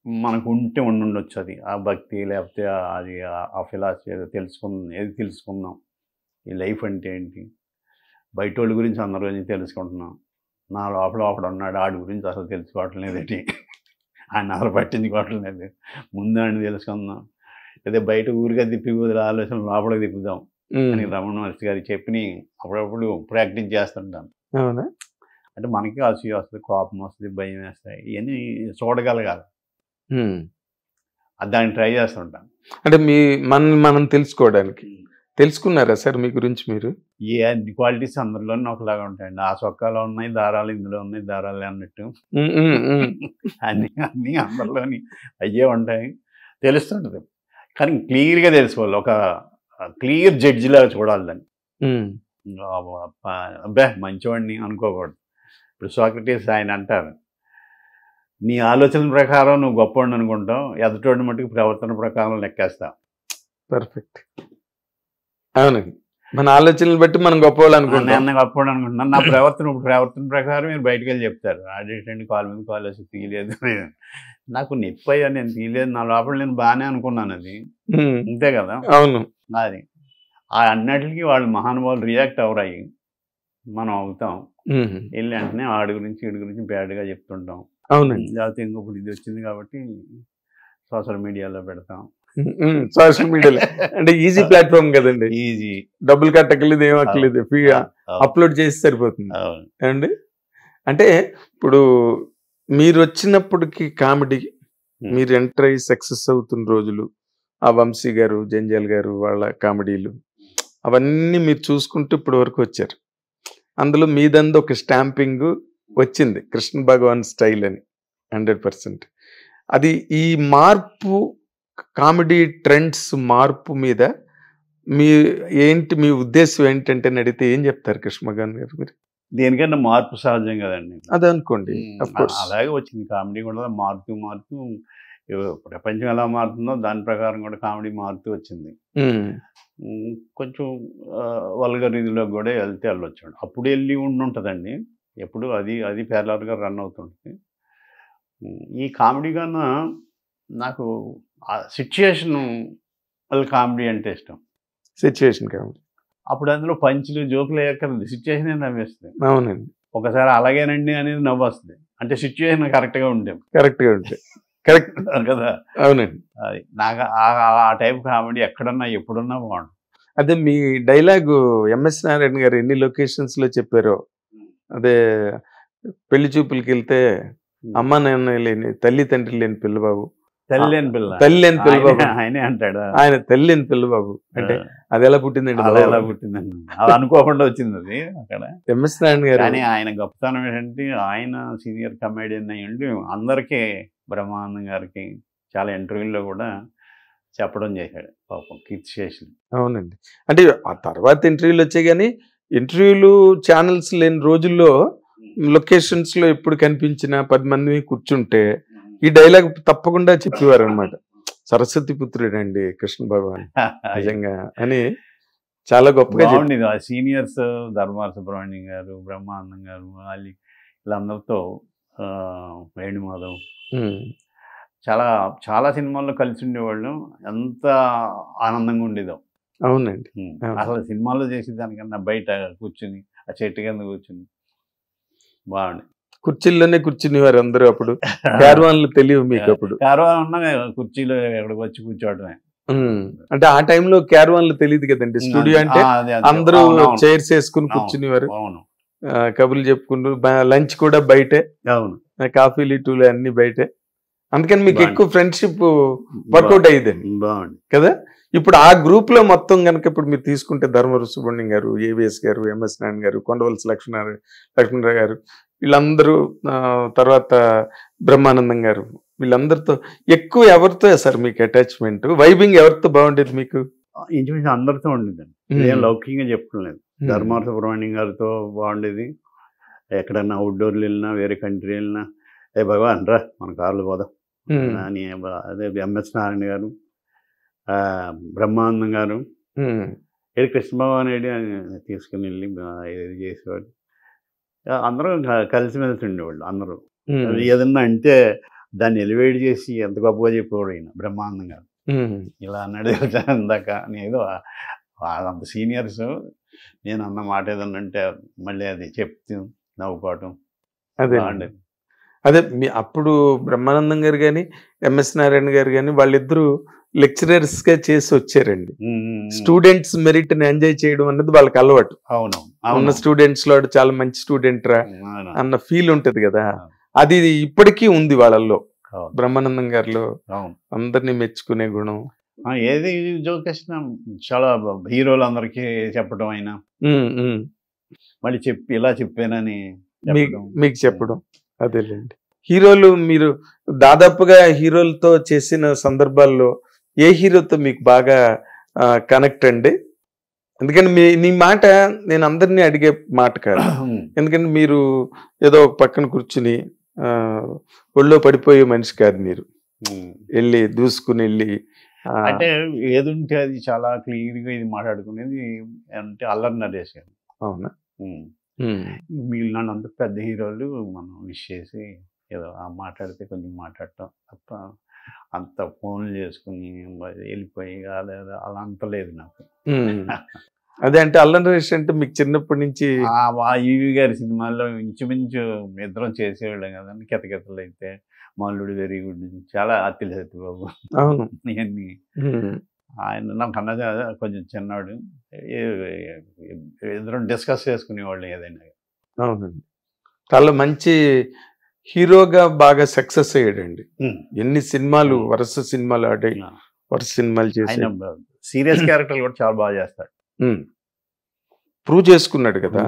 మనకు ఉండొచ్చు అది, ఆ భక్తి, లేకపోతే అది ఆ ఫిలాసఫీ ఏదో తెలుసుకుందాం, ఈ లైఫ్ అంటే ఏంటి, బయట వాళ్ళ గురించి అందరి గురించి తెలుసుకుంటున్నాం, నా లోపల ఒకడు ఉన్నాడు, ఆడి గురించి అసలు తెలుసుకోవటం లేదేంటి, ఆయన అసలు పట్టించుకోవటం లేదు, ముందు ఆయన తెలుసుకుందాం, లేదా బయట ఊరిగా తిప్పి వదిలే ఆలోచన లోపలికి తిప్పుదాం అని రమణ మహర్షి గారు చెప్పి అప్పుడప్పుడు ప్రాక్టీస్ చేస్తుంటాను. అవునా? అంటే మనకి అసూయ వస్తుంది, కోపం వస్తుంది, భయం వేస్తాయి, ఇవన్నీ చూడగలగాలి. దాన్ని ట్రై చేస్తుంటాను. అంటే మనం తెలుసుకోవడానికి. తెలుసుకున్నారా సార్ మీ గురించి మీరు? ఏ క్వాలిటీస్ అందరిలోనే ఒకలాగా ఉంటాయండి. ఆ చొక్కాలో ఉన్నాయి దారాలు, ఇందులో ఉన్నాయి దారాలు అన్నట్టు అన్నీ అందరిలోని అయ్యే ఉంటాయి, తెలుస్తుంటుంది. కానీ క్లియర్గా తెలుసుకోవాలి, ఒక క్లియర్ జడ్జిలాగా చూడాలి దాన్ని. అబ్బా మంచివాడిని అనుకోకూడదు. ఇప్పుడు సోక్రటీస్ ఆయన అంటారు, నీ ఆలోచన ప్రకారం నువ్వు గొప్పవాడిని అనుకుంటావు, ఎదుటోడిని మట్టుకు ప్రవర్తన ప్రకారం లెక్కేస్తావు. పర్ఫెక్ట్. అవునండి, మన ఆలోచనలు బట్టి మనం గొప్పవాళ్ళు అనుకుంటాం. నేను గొప్పవాడు అనుకుంటున్నాను, నా ప్రవర్తన ప్రకారం మీరు బయటకు వెళ్ళి చెప్తారు, అదేంటి కాలు మీద కాలు వేసి తీయలేదు, నాకు నొప్పి అయ్యా నేను తీయలేదు, నా లోపల నేను బాగానే అనుకున్నాను, అది అంతే కదా. అవును, అది ఆ అన్నిటికీ వాళ్ళు మహానుభావులు రియాక్ట్ అవరాయి మనం అవుతాం, వెళ్ళి వెంటనే ఆడి గురించి వీడి గురించి బ్యాడ్గా చెప్తుంటాం. అవునండి. లేకపోతే ఇంకొకటి ఇది వచ్చింది కాబట్టి సోషల్ మీడియాలో పెడతాం. సోషల్ మీడియాలో అంటే ఈజీ ప్లాట్ఫామ్ కదండి, ఈజీ, డబ్బులు కట్టకలేదు, ఏం అక్కర్లేదు, ఫ్రీగా అప్లోడ్ చేసి సరిపోతుంది అండి. అంటే ఇప్పుడు మీరు వచ్చినప్పటికి కామెడీ, మీరు ఎంటర్ అయ్యి సక్సెస్ అవుతున్న రోజులు, ఆ వంశీ గారు, జంజాల్ గారు వాళ్ళ కామెడీలు, అవన్నీ మీరు చూసుకుంటూ ఇప్పటి వరకు వచ్చారు. అందులో మీదందు ఒక స్టాంపింగ్ వచ్చింది, కృష్ణ భగవాన్ స్టైల్ అని. 100%. అది ఈ మార్పు, కామెడీ ట్రెండ్స్ మార్పు మీద మీ మీ ఉద్దేశం ఏంటంటే అడిగితే ఏం చెప్తారు కృష్ణమోహన్ గారు మీరు? దేనికన్నా మార్పు సహజం కదండి. అదే అనుకోండి. అలాగే వచ్చింది కామెడీ కూడా మారుతూ మారుతూ ప్రపంచం ఎలా మారుతుందో దాని ప్రకారం కూడా కామెడీ మారుతూ వచ్చింది. కొంచెం వల్గర్ ఇదిలో కూడా వెళ్తే వెళ్ళొచ్చాడు. అప్పుడు వెళ్ళి ఉంటుందండి ఎప్పుడు అది ప్యారలర్గా రన్ అవుతుంటుంది. ఈ కామెడీ కన్నా నాకు సిచ్యుయేషన్ కామెడీ అంటే ఇష్టం. Situation comedy. అప్పుడు అందులో పంచులు జోకులు వేయక్కర్లేదు, సిచ్యుయేషన్ నవ్వేస్తుంది. అవునండి. ఒకసారి అలాగేనండి అనేది నవ్వు వస్తుంది, అంటే సిచ్యుయేషన్ కరెక్ట్గా ఉంటాం. కరెక్ట్గా ఉంటాయి. కరెక్ట్ కదా. అవునండి. అది నాకు ఆ టైప్ కామెడీ ఎక్కడున్నా ఎప్పుడున్నా బాగుంటుంది. అదే మీ డైలాగు ఎంఎస్ నారాయణ గారు ఎన్ని లొకేషన్స్ లో చెప్పారో, అదే పెళ్లి చూపులకి వెళ్తే అమ్మ నాన్న లేని తల్లి తండ్రి లేని పిల్లబాబు, తల్లి లేని పిల్లబాబు ఆయనే అంటాడు. ఆయన తల్లి లేని పిల్లబాబు అంటే అది ఎలా పుట్టిందండి? ఎలా పుట్టిందండి, అది అనుకోకుండా వచ్చింది అది అక్కడ. ఎంఎస్ నారాయణ గారు కానీ ఆయన గొప్పతనం ఏంటంటే ఆయన సీనియర్ కమెడియన్ అయ్యండి అందరికీ, బ్రహ్మానందం గారికి చాలా ఇంటర్వ్యూల్లో కూడా చెప్పడం చేశాడు పాపం కీర్తిశేషులు. అవునండి. అంటే ఆ తర్వాత ఇంటర్వ్యూలు వచ్చాయి కానీ ఇంటర్వ్యూలు ఛానల్స్ లేని రోజుల్లో లొకేషన్స్ లో ఎప్పుడు కనిపించినా 10 మంది కూర్చుంటే ఈ డైలాగ్ తప్పకుండా చెప్పేవారు అనమాట. సరస్వతి పుత్రుడు అండి కృష్ణ భగవాన్ నిజంగా అని చాలా గొప్పగా బాగుండేది. ఆ సీనియర్స్ ధర్మార సుబ్రహ్మణ్యం గారు, బ్రహ్మానందం గారు, వీళ్ళందరితో వేణుమాధవ్ చాలా చాలా సినిమాల్లో కలిసి ఉండేవాళ్ళు. ఎంత ఆనందంగా ఉండేదో. అవునండి. అసలు సినిమాల్లో చేసేదానికన్నా బయట కూర్చుని ఆ చెట్టు కింద కూర్చుని బాగుంది. కుర్చీల్లోనే కూర్చునేవారు అందరూ. అప్పుడు క్యారవాన్లు తెలియవు మీకు? అప్పుడు క్యారవాన్ ఉన్నా కుర్చీలో ఎక్కడికి వచ్చి కూర్చోవడమే. అంటే ఆ టైంలో క్యారవాన్లు తెలియదు కదండి. స్టూడియో అంటే అందరూ చైర్స్ వేసుకుని కూర్చునేవారు, కబుర్లు చెప్పుకుంటూ. లంచ్ కూడా బయటే, కాఫీలు టీలు అన్ని బయటే. అందుకని మీకు ఎక్కువ ఫ్రెండ్షిప్ వర్కౌట్ అయ్యేదండి. బాగుంది కదా. ఇప్పుడు ఆ గ్రూప్ లో మొత్తం కనుక ఇప్పుడు మీరు తీసుకుంటే ధర్మవర సుబ్రహ్మణ్యం గారు, ఏవిఎస్ గారు, ఎంఎస్ నారాయణ గారు, కొండవలసి లక్ష్మణరావు గారు, వీళ్ళందరూ, తర్వాత బ్రహ్మానందం గారు, వీళ్ళందరితో ఎక్కువ ఎవరితో సార్ మీకు అటాచ్మెంట్? వైబింగ్ ఎవరితో బాగుండేది మీకు? ఇంచుమించు అందరితో ఉండేదండి. ఏం లౌకికంగా చెప్పుకోలేదు. ధర్మవర సుబ్రహ్మణ్యం గారితో బాగుండేది. ఎక్కడన్నా అవుట్డోర్లు వెళ్ళినా, వేరే కంట్రీ వెళ్ళినా, ఏ భగవాన్ రా మన కార్లు పోదాం అని. అదే ఎంఎస్ నారాయణ గారు, బ్రహ్మానందం గారు, ఏది కృష్ణ భగవాన్ ఏడి తీసుకుని వెళ్ళి ఇది చేసేవాడు. అందరూ కలిసిమెలిసి ఉండేవాళ్ళు. అందరూ ఏదన్నా అంటే దాన్ని ఎలివేట్ చేసి ఎంత గొప్పగా చెప్పేవాడు ఈయన బ్రహ్మానందం గారు. ఇలా అన్నాడు ఇందాక. నేను అంత సీనియర్స్ నేను అన్న మాట ఏదన్నా అంటే మళ్ళీ అది చెప్తూ నవ్వుకోవటం అదే బాగుండేది. అదే మీ అప్పుడు బ్రహ్మానందం గారు కానీ ఎంఎస్ నారాయణ గారు కానీ వాళ్ళిద్దరూ లెక్చరర్స్ గా చేసి వచ్చారండి. స్టూడెంట్స్ మెరిట్ ని ఎంజాయ్ చేయడం అన్నది వాళ్ళకి అలవాటు. అవును, ఉన్న స్టూడెంట్స్ లో చాలా మంచి స్టూడెంట్ రా అన్న ఫీల్ ఉంటది కదా. అది ఇప్పటికీ ఉంది వాళ్ళల్లో. బ్రహ్మానందం గారిలో అందరినీ మెచ్చుకునే గుణం. ఏది జోక్ వేసినా చాలా హీరోలు అందరికీ చెప్పడం అయినా మళ్ళీ ఇలా చెప్పానని మీకు చెప్పడం. అదేలేండి. హీరోలు మీరు దాదాపుగా హీరోలతో చేసిన సందర్భాల్లో ఏ హీరోతో మీకు బాగా కనెక్ట్ అండి? ఎందుకంటే నీ మాట నేను అందరినీ అడిగే మాట కాదు. ఎందుకంటే మీరు ఏదో ఒక పక్కన కూర్చుని ఒళ్ళో పడిపోయే మనిషి కాదు. మీరు వెళ్ళి దూసుకుని వెళ్ళి అంటే ఏది ఉంటే అది చాలా క్లియర్గా ఇది మాట్లాడుకునేది అంటే అల్లరి నరేష్ గారు. అవునా? మిగిలిన అంత పెద్ద హీరోలు మనం విష్ చేసి ఏదో మాట్లాడితే కొంచెం మాట్లాడటం తప్ప అంత ఫోన్లు చేసుకుని వెళ్ళిపోయి అలా అంత లేదు నాకు. అదే అంటే అల్లరి నరేష్ అంటే మీకు చిన్నప్పటి నుంచి ఈవి గారి సినిమాల్లో ఇంచుమించు ఇద్దరం చేసేవాళ్ళం కదండి. కితకితలు అయితే మల్లుడు వెరీ గుడ్, చాలా అత్తిలి సత్యబాబు, అవును ఇవన్నీ. ఆయన నాకు అన్నది కొంచెం చిన్నవాడు, ఇద్దరం డిస్కస్ చేసుకునేవాళ్ళు ఏదైనా. అవునండి. చాలా మంచి హీరోగా బాగా సక్సెస్ అయ్యాడండి. ఎన్ని సినిమాలు వరుస సినిమాలు ఆడాయి, వరుస సినిమాలు చేసి సీరియస్ క్యారెక్టర్లు కూడా చాలా బాగా చేస్తాడు. ప్రూవ్ చేసుకున్నాడు కదా.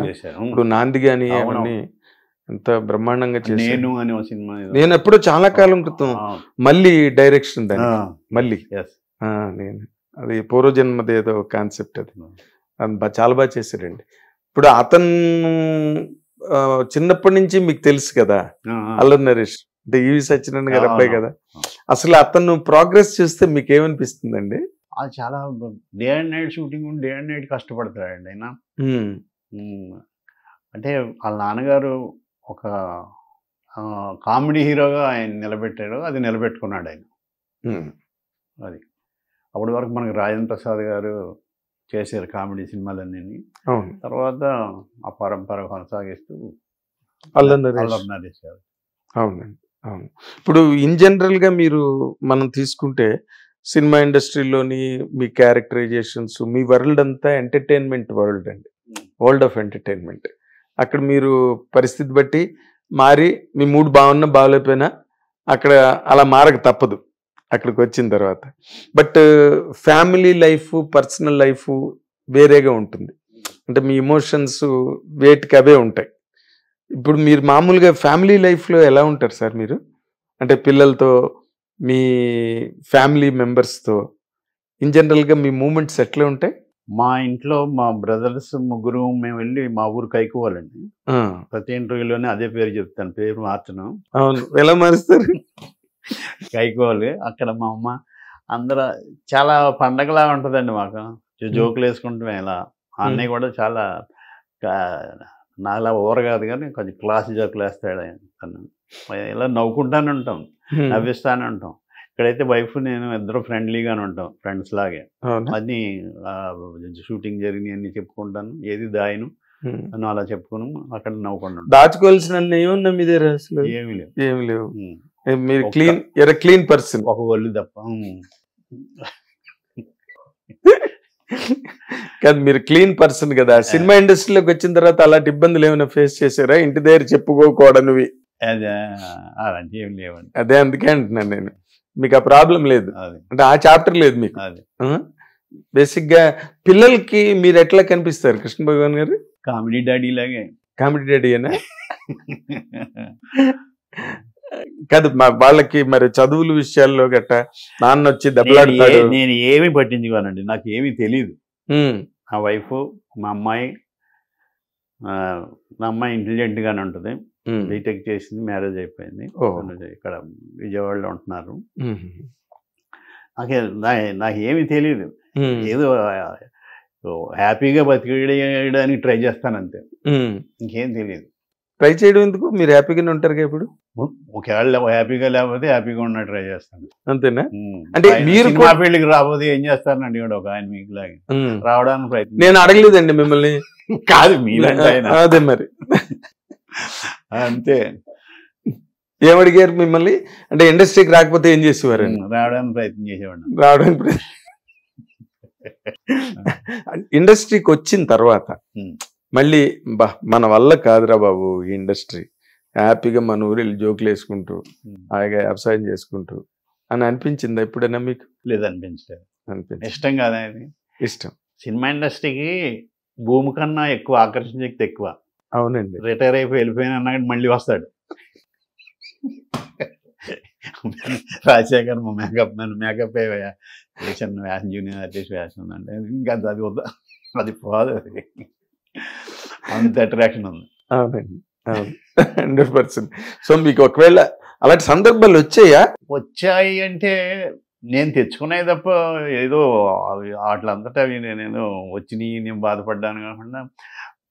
ఇప్పుడు నాంది గాని అవన్నీ ఎంత బ్రహ్మాండంగా చేశాడు. నేను ఎప్పుడో చాలా కాలం క్రితం మళ్ళీ డైరెక్షన్ దాన్ని మళ్ళీ నేను అది పూర్వజన్మది ఏదో కాన్సెప్ట్ అది. చాలా బాగా చేశారండి. ఇప్పుడు అతను చిన్నప్పటి నుంచి మీకు తెలుసు కదా, అల్లరి నరేష్ అంటే ఈవి సత్యనారాయణ గారి అబ్బాయి కదా. అసలు అతను ప్రోగ్రెస్ చూస్తే మీకు ఏమనిపిస్తుందండి? అది చాలా day and night shooting, day and night కష్టపడతాడండి ఆయన. అంటే వాళ్ళ నాన్నగారు ఒక కామెడీ హీరోగా ఆయన నిలబెట్టాడు, అది నిలబెట్టుకున్నాడు ఆయన. అది అప్పటి వరకు మనకి రాజేంద్ర ప్రసాద్ గారు చేశారు కామెడీ సినిమాలన్నీ. తర్వాత ఆ పరంపర కొనసాగిస్తూ అల్లరి నరేష్ గారు. అవునండి, అవును. ఇప్పుడు ఇన్ జనరల్గా మనం తీసుకుంటే సినిమా ఇండస్ట్రీలోని మీ క్యారెక్టరైజేషన్స్, మీ వరల్డ్ అంతా ఎంటర్టైన్మెంట్ వరల్డ్ అండి, వరల్డ్ ఆఫ్ ఎంటర్టైన్మెంట్. అక్కడ మీరు పరిస్థితి బట్టి మారి మీ మూడ్ బాగున్నా బాగలేకపోయినా అక్కడ అలా మారక తప్పదు అక్కడికి వచ్చిన తర్వాత. But family life, personal life వేరేగా ఉంటుంది. అంటే మీ ఎమోషన్స్ వేటికి అవే ఉంటాయి. ఇప్పుడు మీరు మామూలుగా ఫ్యామిలీ లైఫ్లో ఎలా ఉంటారు సార్ మీరు? అంటే పిల్లలతో, మీ ఫ్యామిలీ మెంబర్స్తో ఇన్ జనరల్గా మీ మూమెంట్స్ ఎట్లా ఉంటాయి? మా ఇంట్లో మా బ్రదర్స్ ముగ్గురు మేము వెళ్ళి మా ఊరు కైకోవాలండి. ప్రతి ఇంటర్వ్యూలోనే అదే పేరు చెప్తాను, పేరు మార్చను. అవును, ఎలా మారుస్తారు? కైకోవాలి. అక్కడ మా అమ్మ అందరూ చాలా పండగలా ఉంటుందండి మాకు. జోకులు వేసుకుంటాం. ఇలా అన్నయ్య కూడా చాలా నాలా ఓవర్ కాదు కానీ కొంచెం క్లాస్ జోకులు వేస్తాడు తను. ఇలా నవ్వుకుంటానే ఉంటాం, నవ్విస్తానే ఉంటాం. ఇక్కడైతే వైఫ్ నేను ఇద్దరు ఫ్రెండ్లీగానే ఉంటాం, ఫ్రెండ్స్ లాగే. అన్నీ షూటింగ్ జరిగినాయి అన్ని చెప్పుకుంటాను, ఏది దాయను అని అలా చెప్పుకుని అక్కడ నవ్వుకుంటాం. దాచుకోవాల్సిన ఏమున్నా మీ దగ్గర? అసలు ఏమి లేవు, ఏమి లేవు. మీరు క్లీన్ పర్సన్, ఒక ఒళ్ళు తప్ప. కాదు, మీరు క్లీన్ పర్సన్ కదా. సినిమా ఇండస్ట్రీలోకి వచ్చిన తర్వాత అలాంటి ఇబ్బందులు ఏమైనా ఫేస్ చేశారా? ఇంటి దగ్గర చెప్పుకోకూడనివి అదే అలాంటి ఏమి లేవండి. అదే అందుకే అంటున్నాను నేను, మీకు ఆ ప్రాబ్లం లేదు అంటే ఆ చాప్టర్ లేదు మీకు. బేసిక్ గా పిల్లలకి మీరు ఎట్లా కనిపిస్తారు కృష్ణ భగవాన్ గారు? కామెడీ డాడీ లాగే. కామెడీ డాడీ అనా? కాదు, వాళ్ళకి మరి చదువుల విషయాల్లో గట్ట నాన్న వచ్చి దెబ్బలాడతాడు. నేను ఏమి పట్టించుకోనండి, నాకు ఏమీ తెలియదు. నా వైఫ్, మా అమ్మాయి, నా అమ్మాయి ఇంటెలిజెంట్ గానే ఉంటుంది. బీటెక్ చేసింది, మ్యారేజ్ అయిపోయింది, ఇక్కడ విజయవాడలో ఉంటున్నారు. నాకు ఏమీ తెలియదు. ఏదో హ్యాపీగా బతికేయడానికి ట్రై చేస్తాను అంతే, ఇంకేం తెలియదు. ట్రై చేయడం ఎందుకు? మీరు హ్యాపీగానే ఉంటారు ఇప్పుడు. ఒకవేళ హ్యాపీగా లేకపోతే హ్యాపీగా ఉన్న ట్రై చేస్తాను అంతేనా? అంటే మీరు మా ఫీల్డ్కి రాబోతే ఏం చేస్తారని అడిగాడు ఒక ఆయన, మీకు లాగా రావడానికి ప్రయత్నం. నేను అడగలేదండి మిమ్మల్ని. కాదు మీరంటే అదే మరి అంతే. ఏమడిగారు మిమ్మల్ని? అంటే ఇండస్ట్రీకి రాకపోతే ఏం చేసేవారు? రావడానికి ప్రయత్నం చేసేవాడు. రావడానికి ఇండస్ట్రీకి వచ్చిన తర్వాత మళ్ళీ మన వల్ల కాదురా బాబు ఈ ఇండస్ట్రీ, హ్యాపీగా మన ఊరు వెళ్ళి జోకులు వేసుకుంటూ హాయిగా వ్యవసాయం చేసుకుంటూ అని అనిపించిందా ఎప్పుడైనా మీకు? లేదనిపించలేదు. ఇష్టం కాదా? ఇష్టం. సినిమా ఇండస్ట్రీకి భూమి కన్నా ఎక్కువ ఆకర్షణ శక్తి ఎక్కువ. అవునండి. రిటైర్ అయిపోయి వెళ్ళిపోయిన అన్నాడు, మళ్ళీ వస్తాడు. రాజశేఖర్ మేకప్ చిన్న వ్యాసం, జూనియర్ ఆర్టిస్ట్ వ్యాసం ఉందంటే ఇంకా అది వద్దా, అది పోదు, అది అంత అట్రాక్షన్ ఉంది. అవునండి, 100%. సో మీకు ఒకవేళ అలాంటి సందర్భాలు వచ్చాయి అంటే నేను తెచ్చుకున్నాయి తప్ప ఏదో వాటిలంతటా నేను వచ్చినాయి నేను బాధపడ్డాను కాకుండా,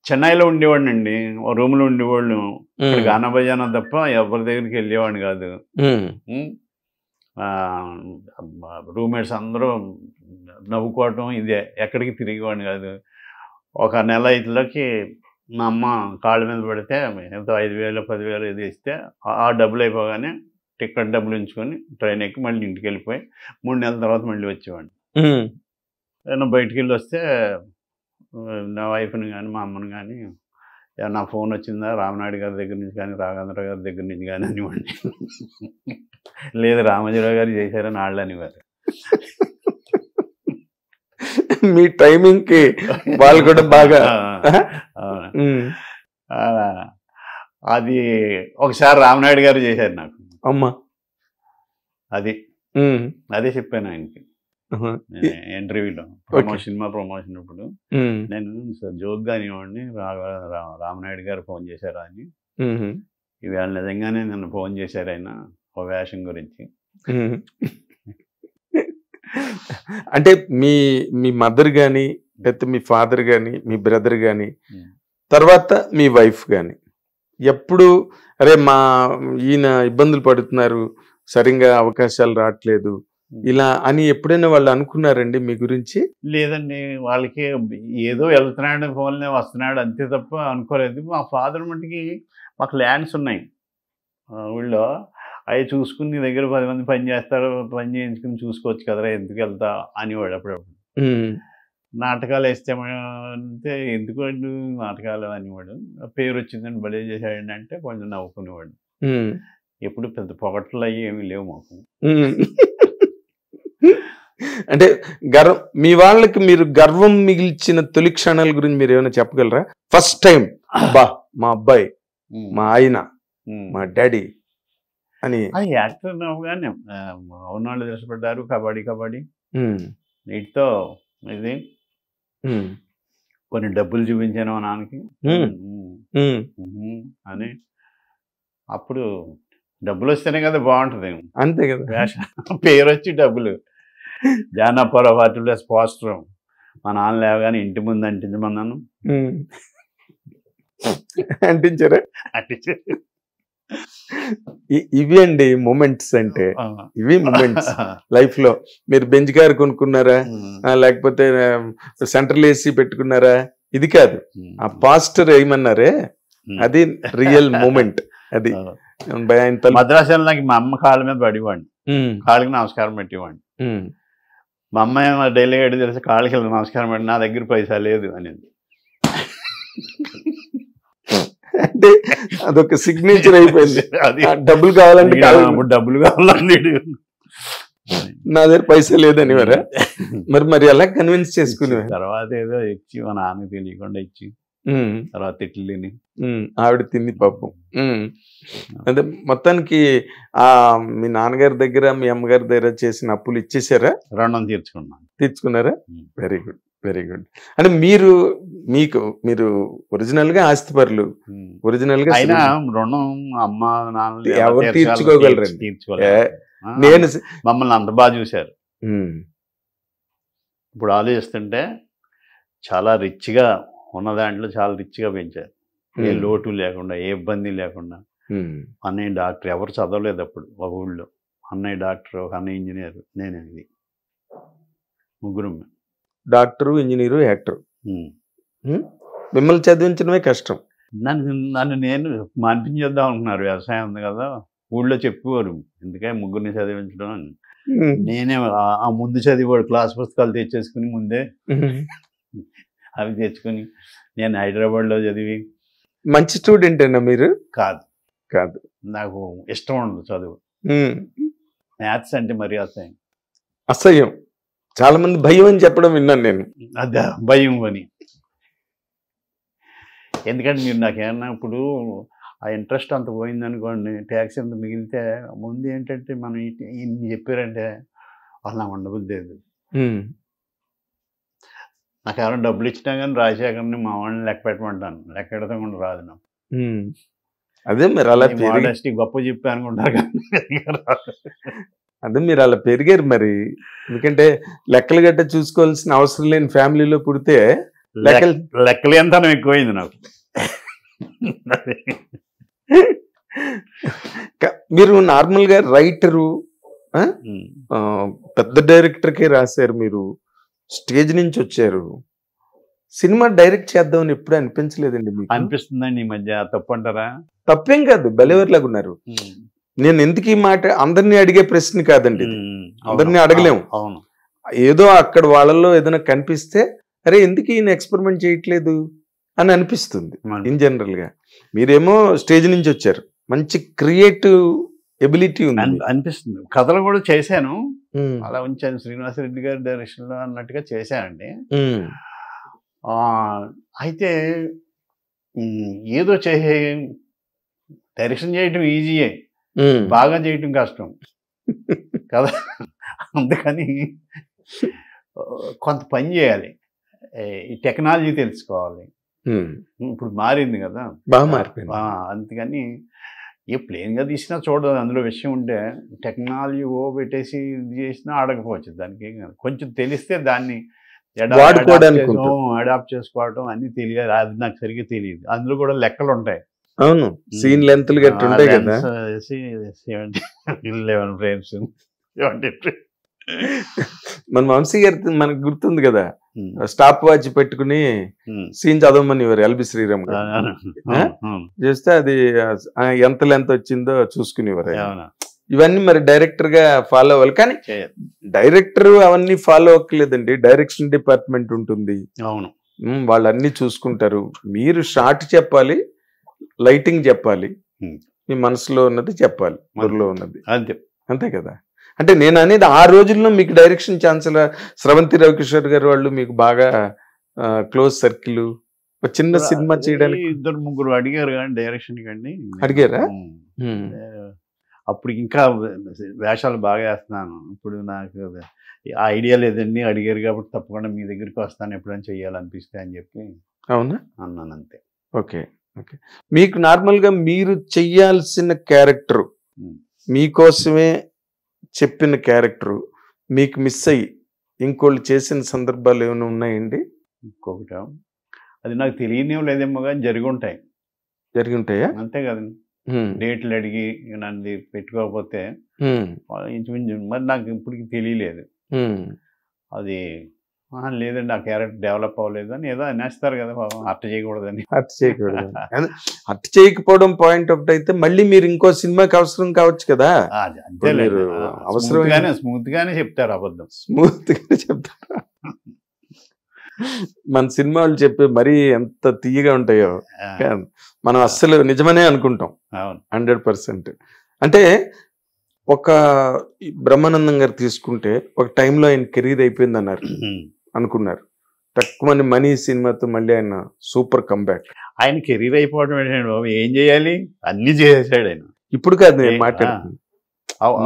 చెన్నైలో ఉండేవాడిని అండి, రూమ్లో ఉండేవాళ్ళు. గానా బజానా తప్ప ఎవరి దగ్గరికి వెళ్ళేవాడిని కాదు. రూమ్మేట్స్ అందరూ నవ్వుకోవటం ఇదే, ఎక్కడికి తిరిగేవాడిని కాదు. ఒక నెల ఇట్లకి మా అమ్మ కాళ్ళ మీద పడితే ఎంతో 5,000 10,000 ఇది ఇస్తే ఆ డబ్బులు అయిపోగానే టికెట్ డబ్బులు ఉంచుకొని ట్రైన్ ఎక్కి మళ్ళీ ఇంటికి వెళ్ళిపోయి 3 నెలల తర్వాత మళ్ళీ వచ్చేవాడిని. ఏదైనా బయటికి వెళ్ళి వస్తే నా వైఫ్ని కానీ మా అమ్మని కానీ నా ఫోన్ వచ్చిందా రామనాయుడు గారి దగ్గర నుంచి కానీ రాఘవేంద్ర గారి దగ్గర నుంచి కానీ అనివ్వండి, లేదు రామజీరావు గారు చేశారని వాళ్ళు అనివారు. మీ టైమింగ్ కి వాళ్ళు కూడా బాగా. అది ఒకసారి రామనాయుడు గారు చేశారు నాకు. అమ్మా అదే చెప్పాను ఆయనకి. ఇంటర్వ్యూలో సినిమా ప్రమోషన్ ఇప్పుడు నేను జోక్ కానివ్వండి రామనాయుడు గారు ఫోన్ చేశారా అని. ఇవాళ నిజంగానే నన్ను ఫోన్ చేశారు ఆయన ఒక వేషం గురించి. అంటే మీ మీ మదర్ కానీ లేకపోతే మీ ఫాదర్ కానీ మీ బ్రదర్ కానీ తర్వాత మీ వైఫ్ కానీ ఎప్పుడు అరే మా ఈయన ఇబ్బందులు పడుతున్నారు, సరిగ్గా అవకాశాలు రావట్లేదు ఇలా అని ఎప్పుడైనా వాళ్ళు అనుకున్నారండి మీ గురించి? లేదండి, వాళ్ళకి ఏదో వెళ్తున్నాడు ఫోన్లే వస్తున్నాడు అంతే తప్ప అనుకోలేదు. మా ఫాదర్ మటుకి మాకు ల్యాండ్స్ ఉన్నాయి ఊళ్ళో, అవి చూసుకుని నీ దగ్గర 10 మంది పని చేస్తారు, పని చేయించుకుని చూసుకోవచ్చు కదరా ఎందుకు వెళ్తా అనేవాడు. అప్పుడప్పుడు నాటకాలు వేస్తే అంటే ఎందుకు నాటకాలు అనేవాడు. పేరు వచ్చిందని భలే చేశాడు అంటే కొంచెం నవ్వుకునేవాడు. ఎప్పుడు పెద్ద పొగట్లు అయ్యి ఏమీ లేవు మాకు. అంటే గర్వం మీ వాళ్ళకి మీరు గర్వం మిగిల్చిన తొలి క్షణాల గురించి మీరు ఏమైనా చెప్పగలరా? ఫస్ట్ టైం బా మా అబ్బాయి మా ఆయన మా డాడీ అని. అది యాక్టర్ నవ్వుగానే అవునాళ్ళు దృష్టపడ్డారు. కబడ్డీ కబడ్డీ వీటితో ఇది కొన్ని డబ్బులు చూపించాను మా నాన్నకి అని. అప్పుడు డబ్బులు వస్తేనే కదా బాగుంటుంది, అంతే కదా. పేరు వచ్చి డబ్బులు. జానపర ప్లస్ పోస్టర్ మా నాన్న లేవగానే ఇంటి ముందు అంటించమన్నాను. అంటించారా? ఇవి అండి మూమెంట్స్ అంటే, ఇవి మూమెంట్స్ లైఫ్ లో. మీరు బెంచ్ కార్ కొనుక్కున్నారా, లేకపోతే సెంట్రల్ ఏసీ పెట్టుకున్నారా, ఇది కాదు. ఆ పాస్టర్ ఏమన్నారే అది రియల్ మూమెంట్. అది మద్రాసు నాకు మా అమ్మ కాళ్ళ మీద పడివాడిని, కాళ్ళకి నమస్కారం పెట్టేవాడిని. మా అమ్మ డైలీ గడి తెలిసి కాళ్ళకి నమస్కారం పెట్టి నా దగ్గర పైసా లేదు అనేది. అంటే అదొక సిగ్నేచర్ అయిపోయింది. డబ్బులు కావాలంటే డబ్బులు కావాలండి, నా దగ్గర పైసా లేదని. మరి ఎలా కన్విన్స్ చేసుకునే? తర్వాత ఏదో ఇచ్చి మా నాన్నకి తెలియకుండా ఇచ్చి తర్వాత తిట్లు తిని ఆవిడ తింది పాపం. అదే మొత్తానికి మీ నాన్నగారి దగ్గర మీ అమ్మగారి దగ్గర చేసిన అప్పులు ఇచ్చేసారా? రుణం తీర్చుకున్నారా? Very good very good. అంటే మీరు ఒరిజినల్ గా ఆస్తిపరులు, ఒరిజినల్ గా రుణం అమ్మ నాన్న ఎవరు తీర్చుకోగలరండి? నేను మమ్మల్ని అంత బాగా చూశారు. ఇప్పుడు ఆలోచిస్తుంటే చాలా రిచ్గా ఉన్న దాంట్లో చాలా రిచ్గా పెంచారు, ఏ లోటు లేకుండా ఏ ఇబ్బంది లేకుండా. అన్నయ్య డాక్టర్, ఎవరు చదవలేదు అప్పుడు ఒక ఊళ్ళో. అన్నయ్య డాక్టర్, ఒక అన్నయ్య ఇంజనీర్, నేను ఇది ముగ్గురు. Doctor, engineer, actor. మిమ్మల్ని చదివించడమే కష్టం. నన్ను నేను మాన్పించేద్దాం అనుకున్నారు. వ్యవసాయం ఉంది కదా ఊళ్ళో చెప్పేవారు, ఎందుకే ముగ్గురిని చదివించడం అని. నేనే ఆ ముందు చదివాడు క్లాస్ పుస్తకాలు తెచ్చేసుకుని ముందే అవి తెచ్చుకుని నేను హైదరాబాద్లో చదివి. మంచి స్టూడెంట్ అయినా మీరు? కాదు కాదు, నాకు ఇష్టం ఉండదు చదువు. మ్యాథ్స్ అంటే మరి అసహ్యం. చాలా మంది భయం అని చెప్పడం విన్నాను నేను. అదే భయం అని. ఎందుకంటే మీరు నాకేమన్నా ఇప్పుడు ఆ ఇంట్రెస్ట్ అంత పోయిందనుకోండి, ట్యాక్స్ ఎంత మిగిలితే ముందు ఏంటంటే మనం ఇన్ని చెప్పారంటే వాళ్ళు నాకు ఉండబుద్ధి లేదు. నాకు ఎవరైనా డబ్బులు ఇచ్చినా కానీ రాజశేఖర్ని మా వాళ్ళని లెక్క పెట్టమంటాను, లెక్క పెడతాం కూడా రాదు నాకు. అదే మీరు అలా గొప్ప చెప్పి అనుకుంటారు కానీ అదే మీరు అలా పెరిగారు మరి. ఎందుకంటే లెక్కలు గట్ట చూసుకోవాల్సిన అవసరం లేని ఫ్యామిలీలో పుడితే లెక్కలు ఎంత ఎక్కువైంది నాకు. మీరు నార్మల్ గా రైటరు, పెద్ద డైరెక్టర్కే రాశారు, మీరు స్టేజ్ నుంచి వచ్చారు. సినిమా డైరెక్ట్ చేద్దామని ఎప్పుడు అనిపించలేదండి మీకు? అనిపిస్తుందండి ఈ మధ్య. తప్పు అంటారా? తప్పేం కాదు, బెలెవర్లాగా ఉన్నారు. నేను ఎందుకు ఈ మాట అందరినీ అడిగే ప్రశ్న కాదండి, అందరినీ అడగలేము. అవును, ఏదో అక్కడ వాళ్ళల్లో ఏదైనా కనిపిస్తే అరే ఎందుకు ఈయన ఎక్స్పెరిమెంట్ చేయట్లేదు అని అనిపిస్తుంది ఇన్ జనరల్ గా. మీరేమో స్టేజ్ నుంచి వచ్చారు, మంచి క్రియేటివ్ ఎబిలిటీ ఉంది అనిపిస్తుంది. కథలు కూడా చేశాను, అలా ఉంచాను. శ్రీనివాసరెడ్డి గారి డైరెక్షన్ లో అన్నట్టుగా చేశానండి. అయితే ఏదో చేసే డైరెక్షన్ చేయటం ఈజీయే, బాగా చేయటం కష్టం కదా. అందుకని కొంత పని చేయాలి, ఈ టెక్నాలజీ తెలుసుకోవాలి. ఇప్పుడు మారింది కదా, బాగా మారిపోయింది. అందుకని ఏ ప్లేన్గా తీసినా చూడదు, అందులో విషయం ఉంటే టెక్నాలజీ పెట్టేసి ఇది చేసినా ఆడకపోవచ్చు. దానికి కొంచెం తెలిస్తే దాన్ని అడాప్ట్ చేసుకోవడం అన్ని తెలియాలి. అది నాకు సరిగ్గా తెలియదు. అందులో కూడా లెక్కలు ఉంటాయి. అవును, సీన్ లెంత్లు గట్టి ఉంటాయి కదా. 11 ఫ్రేమ్స్, 70. మన వంశీ గారి మనకు గుర్తుంది కదా, స్టాప్ వాచ్ పెట్టుకుని సీన్ చదవమని ఎల్బి శ్రీరామ్ గారు చేస్తే అది ఎంత లెంత్ వచ్చిందో చూసుకునేవారు. ఇవన్నీ మరి డైరెక్టర్ గా ఫాలో అవ్వాలి. కానీ డైరెక్టర్ అవన్నీ ఫాలో అవ్వలేదండి, డైరెక్షన్ డిపార్ట్మెంట్ ఉంటుంది. అవును, వాళ్ళన్నీ చూసుకుంటారు. మీరు షార్ట్ చెప్పాలి, లైటింగ్ చెప్పాలి, మీ మనసులో ఉన్నది చెప్పాలి, బుర్రలో ఉన్నది. అంతే కదా. అంటే నేను అనేది ఆ రోజుల్లో మీకు డైరెక్షన్ ఛాన్సలర్ స్రవంతి రవికిషోర్ గారు వాళ్ళు మీకు బాగా క్లోజ్ సర్కిల్. ఒక చిన్న సినిమా చేయడానికి 2-3 అడిగారు కానీ డైరెక్షన్ కండి. అడిగారా? అప్పుడు ఇంకా వేషాలు బాగా వేస్తున్నాను. ఇప్పుడు నాకు ఐడియా లేదండి, అడిగారు కాబట్టి తప్పకుండా మీ దగ్గరికి వస్తాను ఎప్పుడైనా చెయ్యాలనిపిస్తే అని చెప్పి అవునా అన్నాను, అంతే. Okay okay. మీకు నార్మల్గా మీరు చెయ్యాల్సిన క్యారెక్టరు, మీకోసమే చెప్పిన క్యారెక్టరు మీకు మిస్ అయ్యి ఇంకోళ్ళు చేసిన సందర్భాలు ఏమైనా ఉన్నాయండి? ఇంకొకట అది నాకు తెలియనివి లేదేమో కానీ జరిగి ఉంటాయా? అంతే కదండి. డేట్లు అడిగి నన్ను పెట్టుకోకపోతే ఇంచుమించు మరి నాకు ఇప్పటికి తెలియలేదు. అది లేదండి ఆ క్యారెక్టర్ డెవలప్ అవ్వలేదు అని ఏదో అనేస్తారు కదా, అట్ట చేయకూడదని. అట్ట చేయకపోవడం పాయింట్ ఒకటి అయితే మళ్ళీ మీరు ఇంకో సినిమాకి అవసరం కావచ్చు కదా. అవసరం స్మూత్ గానే చెప్తారు, అబద్ధం స్మూత్ గానే చెప్తారు. మన సినిమాలు చెప్పి మరీ ఎంత తీయగా ఉంటాయో మనం అస్సలు నిజమనే అనుకుంటాం 100%. అంటే ఒక బ్రహ్మానందం గారు తీసుకుంటే ఒక టైంలో ఆయన కెరీర్ అయిపోయింది అనుకున్నారు. తక్కువ మనీ సినిమాతో మళ్ళీ ఆయన సూపర్ కంబ్యాక్. ఆయన కెరీర్ అయిపోవడం ఏంటండి బాబు, ఏం చేయాలి అన్ని చేసేసాడు ఆయన. ఇప్పుడు కాదు నేను మాట్లాడుతున్నాను,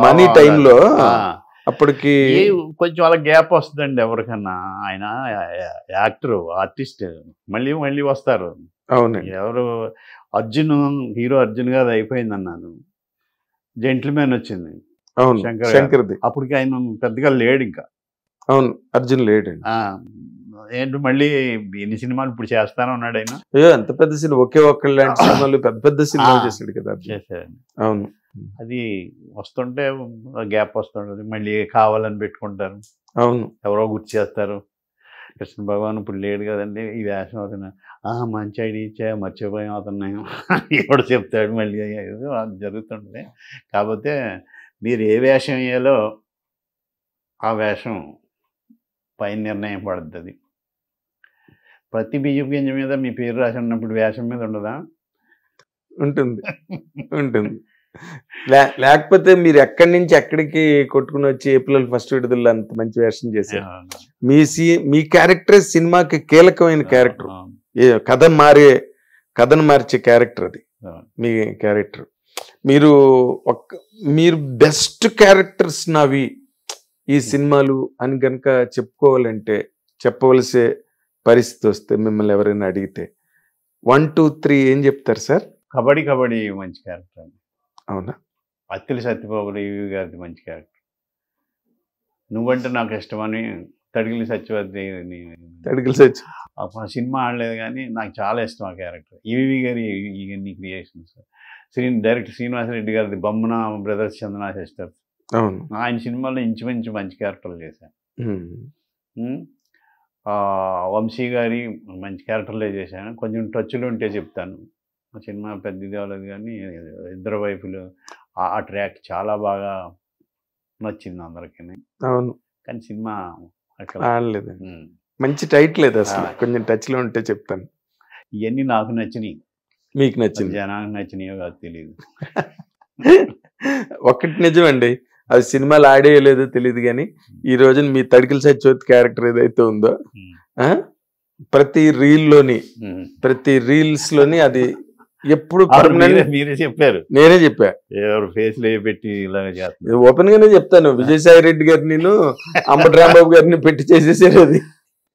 మనీ టైంలో అప్పటికి కొంచెం అలా గ్యాప్ వస్తుందండి ఎవరికన్నా. ఆయన యాక్టర్ ఆర్టిస్ట్ మళ్ళీ వస్తారు. అవునండి. ఎవరు హీరో అర్జున్ గారు అయిపోయింది అన్నాను, జెంటిల్మెన్ వచ్చింది. అవును, శంకర్ది. అప్పటికి ఆయన పెద్దగా లేడు ఇంకా. అవును, అర్జున్ లేడండి. ఏంటి మళ్ళీ ఎన్ని సినిమాలు ఇప్పుడు చేస్తానే ఉన్నాడు ఆయన. ఎంత పెద్ద సినిమా, ఒకే ఒక్కళ్ళు లాంటి సినిమాలు పెద్ద సినిమాలు చేశాడు కదా. చేశాడండి. అవును, అది వస్తుంటే గ్యాప్ వస్తుంటది, మళ్ళీ కావాలని పెట్టుకుంటారు. అవును, ఎవరో గుర్తు చేస్తారు. కృష్ణ భగవాన్ ఇప్పుడు లేడు కదండి, ఈ వేషం అవుతున్నా మంచి ఐడియా ఇచ్చా మర్చిపోయాం అవుతున్నాయి ఎవడు చెప్తాడు మళ్ళీ జరుగుతుంటుంది. కాకపోతే మీరు ఏ వేషం వేయాలో ఆ వేషం పైన నిర్ణయం పడుతుంది. ప్రతి బియ్యపు గింజ మీద మీ పేరు రాసి ఉన్నప్పుడు వేషం మీద ఉండదా? ఉంటుంది ఉంటుంది. లేకపోతే మీరు ఎక్కడి నుంచి ఎక్కడికి కొట్టుకుని వచ్చి ఏప్రిల్ ఫస్ట్ విడుదల అంత మంచి వేషం చేశారు. మీ క్యారెక్టర్ సినిమాకి కీలకమైన క్యారెక్టర్, కథను మార్చే క్యారెక్టర్ అది మీ క్యారెక్టర్. మీరు బెస్ట్ క్యారెక్టర్స్ నావి ఈ సినిమాలు అని కనుక చెప్పుకోవాలంటే, చెప్పవలసే పరిస్థితి వస్తే మిమ్మల్ని ఎవరైనా అడిగితే 1, 2, 3 ఏం చెప్తారు సార్? కబడ్డీ మంచి క్యారెక్టర్ అండి. అవునా? అత్తిలి సత్యబాబు ఈవి గారిది మంచి క్యారెక్టర్. నువ్వంటే నాకు ఇష్టమని తడిగిలి సత్యవతి సినిమా ఆడలేదు కానీ నాకు చాలా ఇష్టం ఆ క్యారెక్టర్. ఈవి గారి ఇవన్నీ క్రియేషన్స్. డైరెక్టర్ శ్రీనివాసరెడ్డి గారిది బొమ్మన బ్రదర్స్ చందన సిస్టర్స్. అవును, ఆయన సినిమాలో ఇంచుమించు మంచి క్యారెక్టర్లు చేశాను. వంశీ గారి మంచి క్యారెక్టర్లే చేశాను. కొంచెం టచ్లు ఉంటే చెప్తాను. సినిమా పెద్ద ఇది అవ్వలేదు కానీ ఇద్దరు వైపులు ఆ ట్రాక్ చాలా బాగా నచ్చింది అందరికీ. అవును, కానీ సినిమా ఆడలేదు. మంచి టైటిల్ లేదు అసలు, కొంచెం టచ్లో ఉంటే చెప్తాను. ఇవన్నీ నాకు నచ్చినాయి, మీకు నచ్చింది, జనానికి నచ్చినాయో కాదు తెలియదు. ఒకటి నిజమండి, అది సినిమాలు ఆడేయలేదో తెలియదు కానీ ఈ రోజున మీ తడికిల సత్యవతి క్యారెక్టర్ ఏదైతే ఉందో ప్రతి రీల్స్లోని అది ఎప్పుడు మీరే చెప్పారు, నేనే చెప్పా, ఎవరు ఫేస్ లో పెట్టి ఇలాగ చేస్తారు. ఓపెన్ గానే చెప్తాను. విజయసాయి రెడ్డి గారిని అంబటి రాంబాబు గారిని పెట్టి చేసేసారు అది.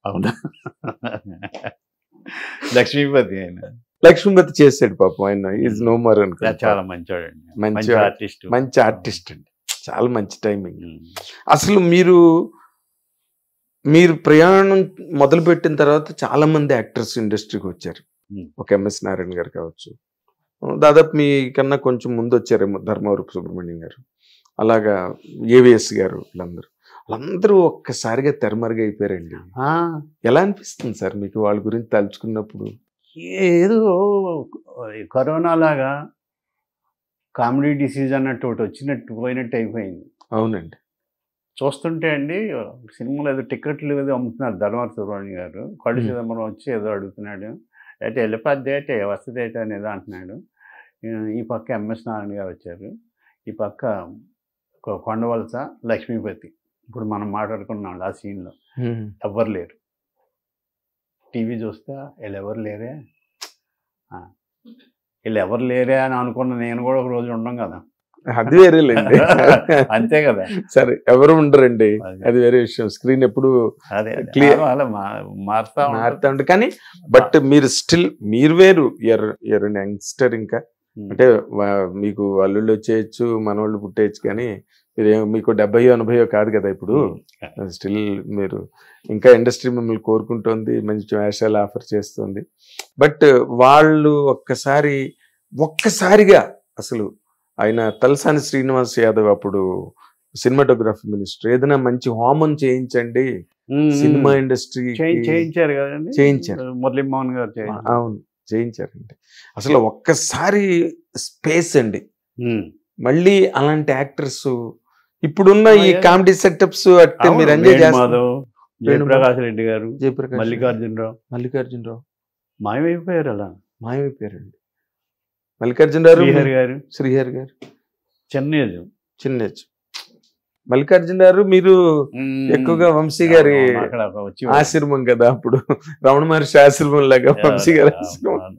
అవునా? లక్ష్మీపతి ఆయన లక్ష్మీపతి చేసాడు పాపం, ఆయన ఈజ్ నో మోర్ అనుకో. చాలా మంచివాడండి, మంచి ఆర్టిస్ట్, మంచి ఆర్టిస్ట్ అండి, చాలా మంచి టైమింగ్. అసలు మీరు ప్రయాణం మొదలుపెట్టిన తర్వాత చాలా మంది యాక్టర్స్ ఇండస్ట్రీకి వచ్చారు. ఒక ఎంఎస్ నారాయణ గారు కావచ్చు, దాదాపు మీ కన్నా కొంచెం ముందు వచ్చారేమో ధర్మవరపు సుబ్రహ్మణ్యం గారు, అలాగా ఏవిఎస్ గారు, వాళ్ళందరూ ఒక్కసారిగా తెరమరుగైపోయారండి. ఎలా అనిపిస్తుంది సార్ మీకు వాళ్ళ గురించి తలుచుకున్నప్పుడు? ఏదో కరోనా లాగా కామెడీ డిసీజ్ అన్నట్టు ఒకటి వచ్చినట్టు పోయినట్టు అయిపోయింది. అవునండి. చూస్తుంటే అండి సినిమాలో ఏదో టికెట్లు ఏదో అమ్ముతున్నారు. ధర్మవరపు సుబ్రహ్మణ్యం గారు కళ్ళు చిదంబరం వచ్చి ఏదో అడుగుతున్నాడు, అయితే వెళ్ళిపోద్ది అయితే వస్తుంది అయితే అని ఏదో అంటున్నాడు. ఈ పక్క ఎంఎస్ నారాయణ గారు వచ్చారు, ఈ పక్క కొండవలస లక్ష్మీపతి. ఇప్పుడు మనం మాట్లాడుకున్నాం ఆ సీన్లో ఎవ్వరు లేరు. టీవీ చూస్తా వీళ్ళు ఎవరు లేరే, వీళ్ళు ఎవరు లేరే అని అనుకున్న నేను కూడా ఒక రోజు ఉండం కదా, అది వేరేలేండి. అంతే కదా. సరే, ఎవరు ఉండరండి, అది వేరే విషయం. స్క్రీన్ ఎప్పుడు క్లియర్ మారుతా ఉంటుంది. కానీ బట్ మీరు స్టిల్ మీరు వేరు, ఎర్ యంగ్స్టర్. ఇంకా అంటే మీకు అల్లుళ్ళు వచ్చేయచ్చు, మనోళ్ళు పుట్టేయచ్చు, కానీ మీకు 70-80 కాదు కదా ఇప్పుడు. స్టిల్ మీరు ఇంకా ఇండస్ట్రీ మిమ్మల్ని కోరుకుంటోంది, మంచి వేషాలు ఆఫర్ చేస్తుంది. బట్ వాళ్ళు ఒక్కసారిగా అసలు ఆయన తలసాని శ్రీనివాస్ యాదవ్ అప్పుడు సినిమాటోగ్రఫీ మినిస్టర్, ఏదైనా మంచి హోమం చేయించండి సినిమా ఇండస్ట్రీ చేయించారు కదండి, చేయించారు మురళీమోహన్ గారు. అవును, చేయించారండి. అసలు ఒక్కసారి స్పేస్ అండి. మళ్ళీ అలాంటి యాక్టర్స్ ఇప్పుడున్న ఈ కామెడీ సెటప్స్ అంటే మీరు ఎంజాయ్ చేస్తారు. జయప్రకాష్ రెడ్డి గారు, మల్లికార్జునరావు మాయమైపోయారు. అలా మాయమైపోయారండి. మల్లికార్జునరావు గారు, శ్రీహరి గారు చిన్న మల్లికార్జున గారు మీరు ఎక్కువగా వంశీ గారి ఆశ్రమం కదా, అప్పుడు రమణ మహర్షి ఆశ్రమం లాగా వంశీ గారి ఆశ్రమం,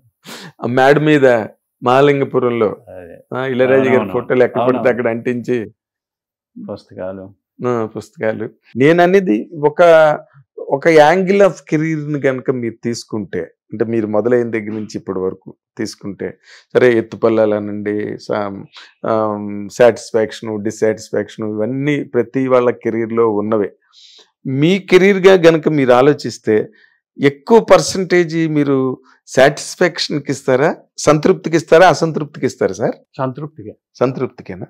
మేడ మీద మహాలింగపురంలో ఇళయరాజు గారి ఫోటోలు ఎక్కడ పడితే అక్కడ అంటించి పుస్తకాలు. నేను అనేది ఒక యాంగిల్ ఆఫ్ కెరీర్ ని కనుక మీరు తీసుకుంటే, అంటే మీరు మొదలైన దగ్గర నుంచి ఇప్పటి వరకు తీసుకుంటే, సరే ఎత్తుపల్లాలనండి, సాటిస్ఫాక్షన్, డిస్సాటిస్ఫాక్షన్, ఇవన్నీ ప్రతి వాళ్ళ కెరీర్లో ఉన్నవే. మీ కెరీర్గా గనక మీరు ఆలోచిస్తే ఎక్కువ పర్సంటేజ్ మీరు సాటిస్ఫాక్షన్కి ఇస్తారా, సంతృప్తికి ఇస్తారా, అసంతృప్తికి ఇస్తారా సార్? సంతృప్తికేనా?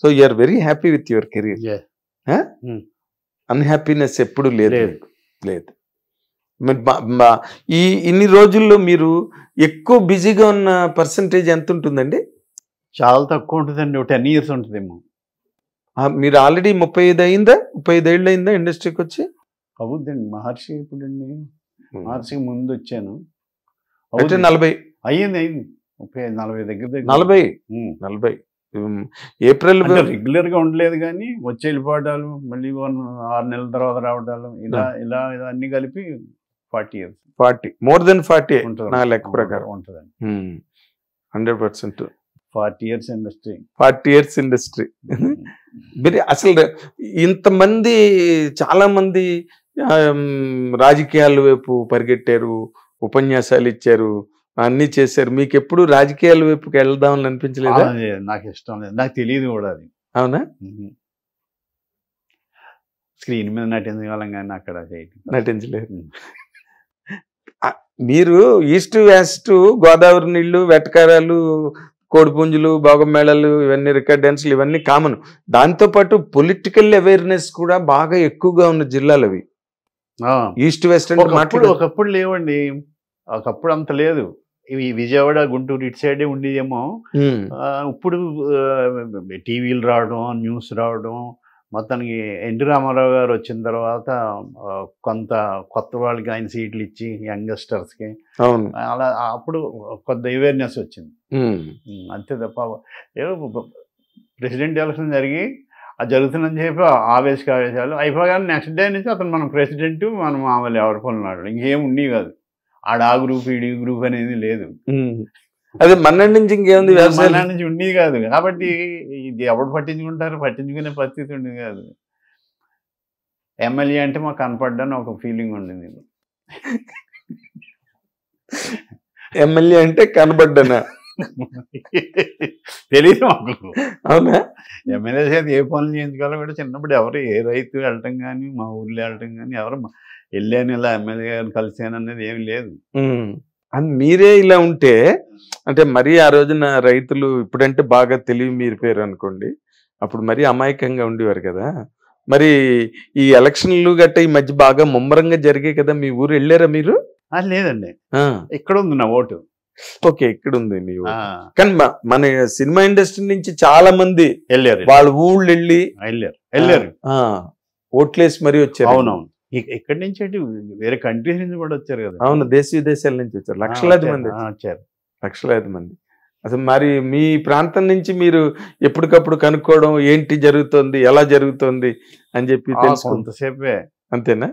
So you are very happy with your career. Unhappiness ఎప్పుడు లేదు. ఇన్ని రోజుల్లో మీరు ఎక్కువ బిజీగా ఉన్న పర్సంటేజ్ ఎంత ఉంటుందండి? చాలా తక్కువ ఉంటుందండి, 10 years ఉంటుందేమో. మీరు ఆల్రెడీ 35 అయిందా, 35 ఏళ్ళు అయిందా ఇండస్ట్రీకి వచ్చి? అవుద్దండి. మహర్షి ఇప్పుడండి, మహర్షికి ముందు వచ్చాను. 40 అయ్యింది 35-40 దగ్గర 40 ఏప్రిల్ రెగ్యులర్ గా ఉండలేదు, కానీ వచ్చి వెళ్ళిపోవడాలు, మళ్ళీ 6 నెలల తర్వాత రావడాలు, ఇలా అన్ని కలిపి 40 మోర్ దెన్ 40 నా లెక్క ప్రకారం ఉంటుందండి. 100% 40 years ఇండస్ట్రీ. 40 years industry. అసలు ఇంతమంది, చాలా మంది రాజకీయాల వైపు పరిగెట్టారు, ఉపన్యాసాలు ఇచ్చారు, అన్ని చేశారు. మీకు ఎప్పుడు రాజకీయాల వైపుకి వెళ్దామని అనిపించలేదా? నాకు ఇష్టం లేదు, నాకు తెలియదు కూడా అది. అవునా? స్క్రీన్ మీద నటించగలం కానీ అక్కడ నటించలేదు. మీరు ఈస్ట్ వెస్ట్, గోదావరి నీళ్లు, వెటకారాలు, కోడిపుంజులు, భోగమేళాలు, ఇవన్నీ రికార్డ్ డాన్సులు, ఇవన్నీ కామన్. దాంతోపాటు పొలిటికల్ అవేర్నెస్ కూడా బాగా ఎక్కువగా ఉన్న జిల్లాలు అవి. ఈస్ట్ వెస్ట్ అంటే ఒకప్పుడు లేవండి, ఒకప్పుడు అంత లేదు. ఇవి విజయవాడ, గుంటూరు ఇటు సైడే ఉండేదేమో. ఇప్పుడు టీవీలు రావడం, న్యూస్ రావడం, మొత్తానికి ఎన్టీ రామారావు గారు వచ్చిన తర్వాత కొంత కొత్త వాళ్ళకి ఆయన సీట్లు ఇచ్చి యంగ్స్టర్స్కి అలా అప్పుడు కొంత అవేర్నెస్ వచ్చింది. అంతే తప్ప ఏదో ప్రెసిడెంట్ ఎలక్షన్ జరిగి అది జరుగుతుందని చెప్పి ఆవేశాలు అయిపోగానే నెక్స్ట్ డే నుంచి అతను మన ప్రెసిడెంట్, మనం మామూలు ఎవరి పనులు ఇంకేం ఉండేవి కాదు. ఆ గ్రూప్, ఈడీ గ్రూప్ అనేది లేదు. అదే మన్నాడు నుంచి ఇంకేముంది వ్యవసాయం మనాడు నుంచి ఉండేది కాదు కాబట్టి ఇది ఎవడు పట్టించుకుంటారు, పట్టించుకునే పరిస్థితి ఉండేది కాదు. ఎమ్మెల్యే అంటే మాకు కనపడ్డాను ఒక ఫీలింగ్ ఉండింది. ఎమ్మెల్యే అంటే కనబడ్డానా? తెలియదు మాకు. అవునా? ఎమ్మెల్యే చేత ఏ పనులు చేయించుకోవాలో కూడా చిన్నప్పుడు ఎవరు ఏ రైతు వెళ్ళటం కానీ మా ఊర్లో వెళ్ళటం కానీ ఎవరు వెళ్ళాను ఇలా ఎమ్మెల్యే గారిని కలిసాను అనేది ఏమి లేదు. అని మీరే ఇలా ఉంటే అంటే మరీ ఆ రోజున రైతులు ఇప్పుడంటే బాగా తెలివి మీరిపోయారు అనుకోండి, అప్పుడు మరీ అమాయకంగా ఉండేవారు కదా. మరి ఈ ఎలక్షన్లు గట్ట ఈ మధ్య బాగా ముమ్మరంగా జరిగాయి కదా, మీ ఊరు వెళ్ళారా మీరు? లేదండి, ఇక్కడ ఉంది నా ఓటు. ఓకే, ఇక్కడ ఉంది మీ ఊరు. కానీ మన సినిమా ఇండస్ట్రీ నుంచి చాలా మంది వెళ్ళారు, వాళ్ళ ఊళ్ళు వెళ్ళారు ఓట్లేసి మరీ వచ్చారు. అవునవును, ఇక్కడి నుంచి అంటే వేరే కంట్రీస్ నుంచి కూడా వచ్చారు కదా. అవును, దేశ విదేశాల నుంచి వచ్చారు, లక్షలాది మంది వచ్చారు, లక్షలాది మంది. అసలు మరి మీ ప్రాంతం నుంచి మీరు ఎప్పటికప్పుడు కనుక్కోవడం ఏంటి జరుగుతుంది, ఎలా జరుగుతుంది అని చెప్పి కొంతసేపే. అంతేనా?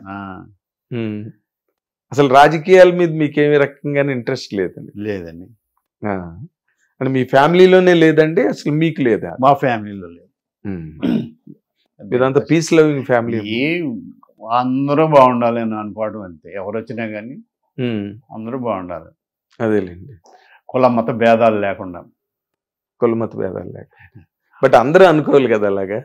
అసలు రాజకీయాల మీద మీకేమి రకంగానే ఇంట్రెస్ట్ లేదండి? లేదండి. అంటే మీ ఫ్యామిలీలోనే లేదండి, అసలు మీకు లేదా? మా ఫ్యామిలీలో లేదు. మీరంతా పీస్ లవింగ్ ఫ్యామిలీ. అందరూ బాగుండాలి అని అనుకోవడం అంతే. ఎవరు వచ్చినా కానీ అందరూ బాగుండాలి. అదేలేండి, కుల మత భేదాలు లేకుండా. కుల మత భేదాలు లేకుండా, బట్ అందరూ అనుకోవాలి కదా అలాగా.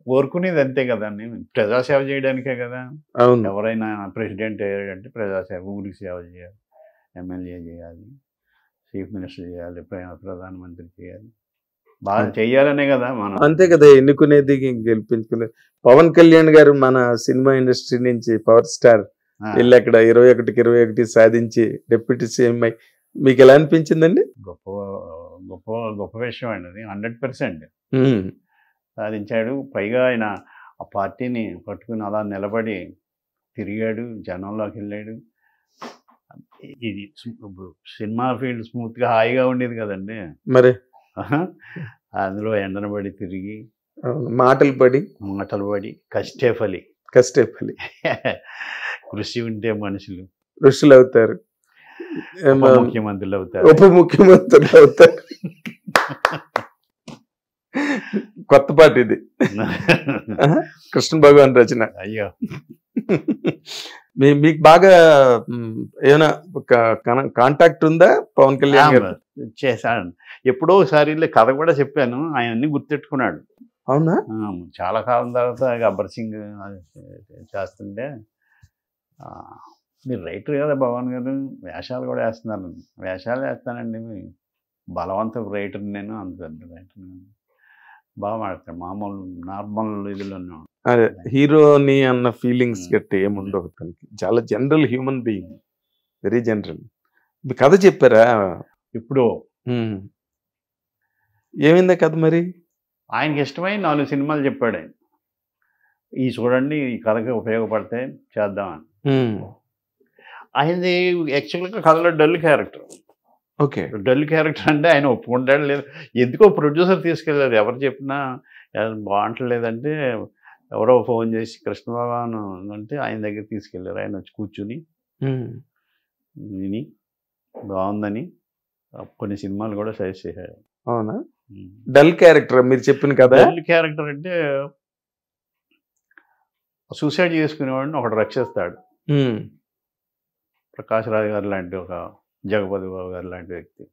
కోరుకునేది అంతే కదండి, ప్రజాసేవ చేయడానికే కదా. అవును, ఎవరైనా ప్రెసిడెంట్ అయ్యాడంటే ప్రజాసేవ, ఊరికి సేవ చేయాలి, ఎమ్మెల్యే చేయాలి, చీఫ్ మినిస్టర్ చేయాలి, ప్రధానమంత్రి చేయాలి, బాగా చెయ్యాలనే కదా మనం. అంతే కదా ఎన్నుకునేది, గెలిపించుకునేది. పవన్ కళ్యాణ్ గారు మన సినిమా ఇండస్ట్రీ నుంచి పవర్ స్టార్ వెళ్ళి అక్కడ 21కి 21 సాధించి డిప్యూటీ సీఎం అయి మీకు ఎలా అనిపించిందండి? గొప్ప గొప్ప గొప్ప విషయం అండి అది. 100% సాధించాడు. పైగా ఆయన ఆ పార్టీని పట్టుకుని అలా నిలబడి తిరిగాడు, జనంలోకి వెళ్ళాడు. ఇది సినిమా ఫీల్డ్ స్మూత్గా హాయిగా ఉండేది కదండి. మరి అందులో ఎండనబడి తిరిగి మాటలు పడి కష్టే ఫలి కృషి ఉంటే మనుషులు ఋషులు అవుతారు, ముఖ్యమంత్రులు అవుతారు, ఉప ముఖ్యమంత్రులు అవుతారు. కొత్త పాట ఇది, కృష్ణ భగవాన్ రచన. అయ్యో, మీకు బాగా ఏమైనా కాంటాక్ట్ ఉందా పవన్ కళ్యాణ్ గారు? చేశాను ఎప్పుడో ఒకసారి కథ కూడా చెప్పాను, ఆయన అన్ని గుర్తెట్టుకున్నాడు. అవునా? చాలా కాలం తర్వాత గబ్బర్ సింగ్ చేస్తుంటే, మీరు రైటర్ కదా భగవాన్ గారు, వేషాలు కూడా వేస్తున్నారు. వేషాలు వేస్తానండి, బలవంతపు రైటర్ నేను, అంత పెద్ద రైటర్ బాగా మాడతాను. మామూలు నార్మల్ ఇదిలో అదే హీరోని అన్న ఫీలింగ్స్ గట్టి ఏముండవు తనకి. చాలా general human being, very general. కథ చెప్పారా ఇప్పుడు? ఏమైందా కథ మరి? ఆయనకి ఇష్టమైన 4 సినిమాలు చెప్పాడు ఆయన. ఈ చూడండి, ఈ కథకి ఉపయోగపడితే చేద్దామని. ఆయనది యాక్చువల్గా కథలో dull character. Okay, dull character అంటే ఆయన ఒప్పుకుంటాడు లేదు, ఎందుకో ప్రొడ్యూసర్ తీసుకెళ్ళారు. ఎవరు చెప్పినా బాగుంటలేదంటే ఎవరో ఫోన్ చేసి కృష్ణ భగవాన్ అంటే ఆయన దగ్గర తీసుకెళ్ళారు. ఆయన వచ్చి కూర్చుని విని బాగుందని కొన్ని సినిమాలు కూడా సజెస్ట్ చేశాడు. అవునా? డల్ క్యారెక్టర్ మీరు చెప్పిన కదా. డల్ క్యారెక్టర్ అంటే సూసైడ్ చేసుకునేవాడిని ఒకటి రక్షిస్తాడు. ప్రకాష్ రాజ్ గారు లాంటి, ఒక జగపతి బాబు గారు లాంటి వ్యక్తి.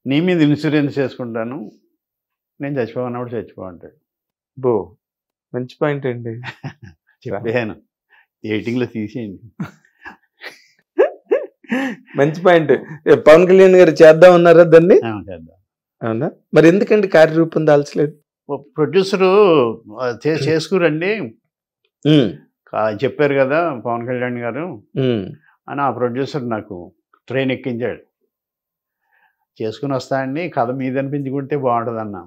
నీ మీద ఇన్సూరెన్స్ చేసుకుంటాను, నేను చచ్చిపోవన్నప్పుడు చచ్చిపోంటాడు. బో, మంచి పాయింట్ అండి. చెప్పాను, ఎయిటింగ్లో తీసేయండి. మంచి పాయింట్. పవన్ కళ్యాణ్ గారు చేద్దాం అన్నారా దాన్ని? చేద్దాం. అవునా? మరి ఎందుకండి కార్యరూపం దాల్చలేదు? ప్రొడ్యూసరు చేసుకురండి చెప్పారు కదా పవన్ కళ్యాణ్ గారు అని ఆ ప్రొడ్యూసర్ నాకు ట్రైన్ ఎక్కించాడు. చేసుకుని వస్తానండి, కథ మీద అనిపించుకుంటే బాగుంటుంది అన్న.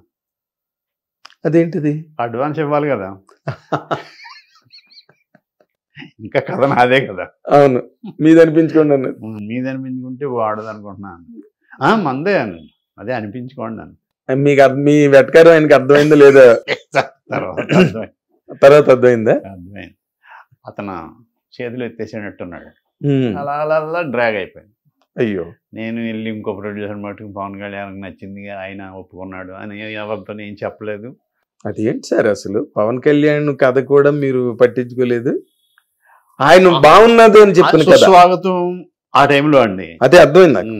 అదేంటిది? అడ్వాన్స్ ఇవ్వాలి కదా, ఇంకా కథ నాదే కదా. అవును, మీద అనిపించుకోండి అన్నది. మీద అనిపించుకుంటే బాగుంటుంది అనుకుంటున్నాను. మందే అని అదే అనిపించుకోండి అని. మీకు మీ వెటకారం ఆయనకి అర్థమైందో లేదా? తర్వాత అర్థమైందా? అర్థమైంది. అతను చేతులు ఎత్తేసేటట్టున్నాడు, అలా అలా అలా డ్రాగ్ అయిపోయింది. అయ్యో. నేను వెళ్ళి ఇంకో ప్రొడ్యూసర్ మటుకు పవన్ కళ్యాణ్కి నచ్చింది, ఆయన ఒప్పుకున్నాడు అని ఎవరితో ఏం చెప్పలేదు. అది ఏంటి సార్ అసలు పవన్ కళ్యాణ్ కథ కూడా మీరు పట్టించుకోలేదు? ఆయన బాగున్నది అని చెప్పిన కదా. స్వాగతం ఆ టైంలో అండి. అదే అర్థమైంది నాకు.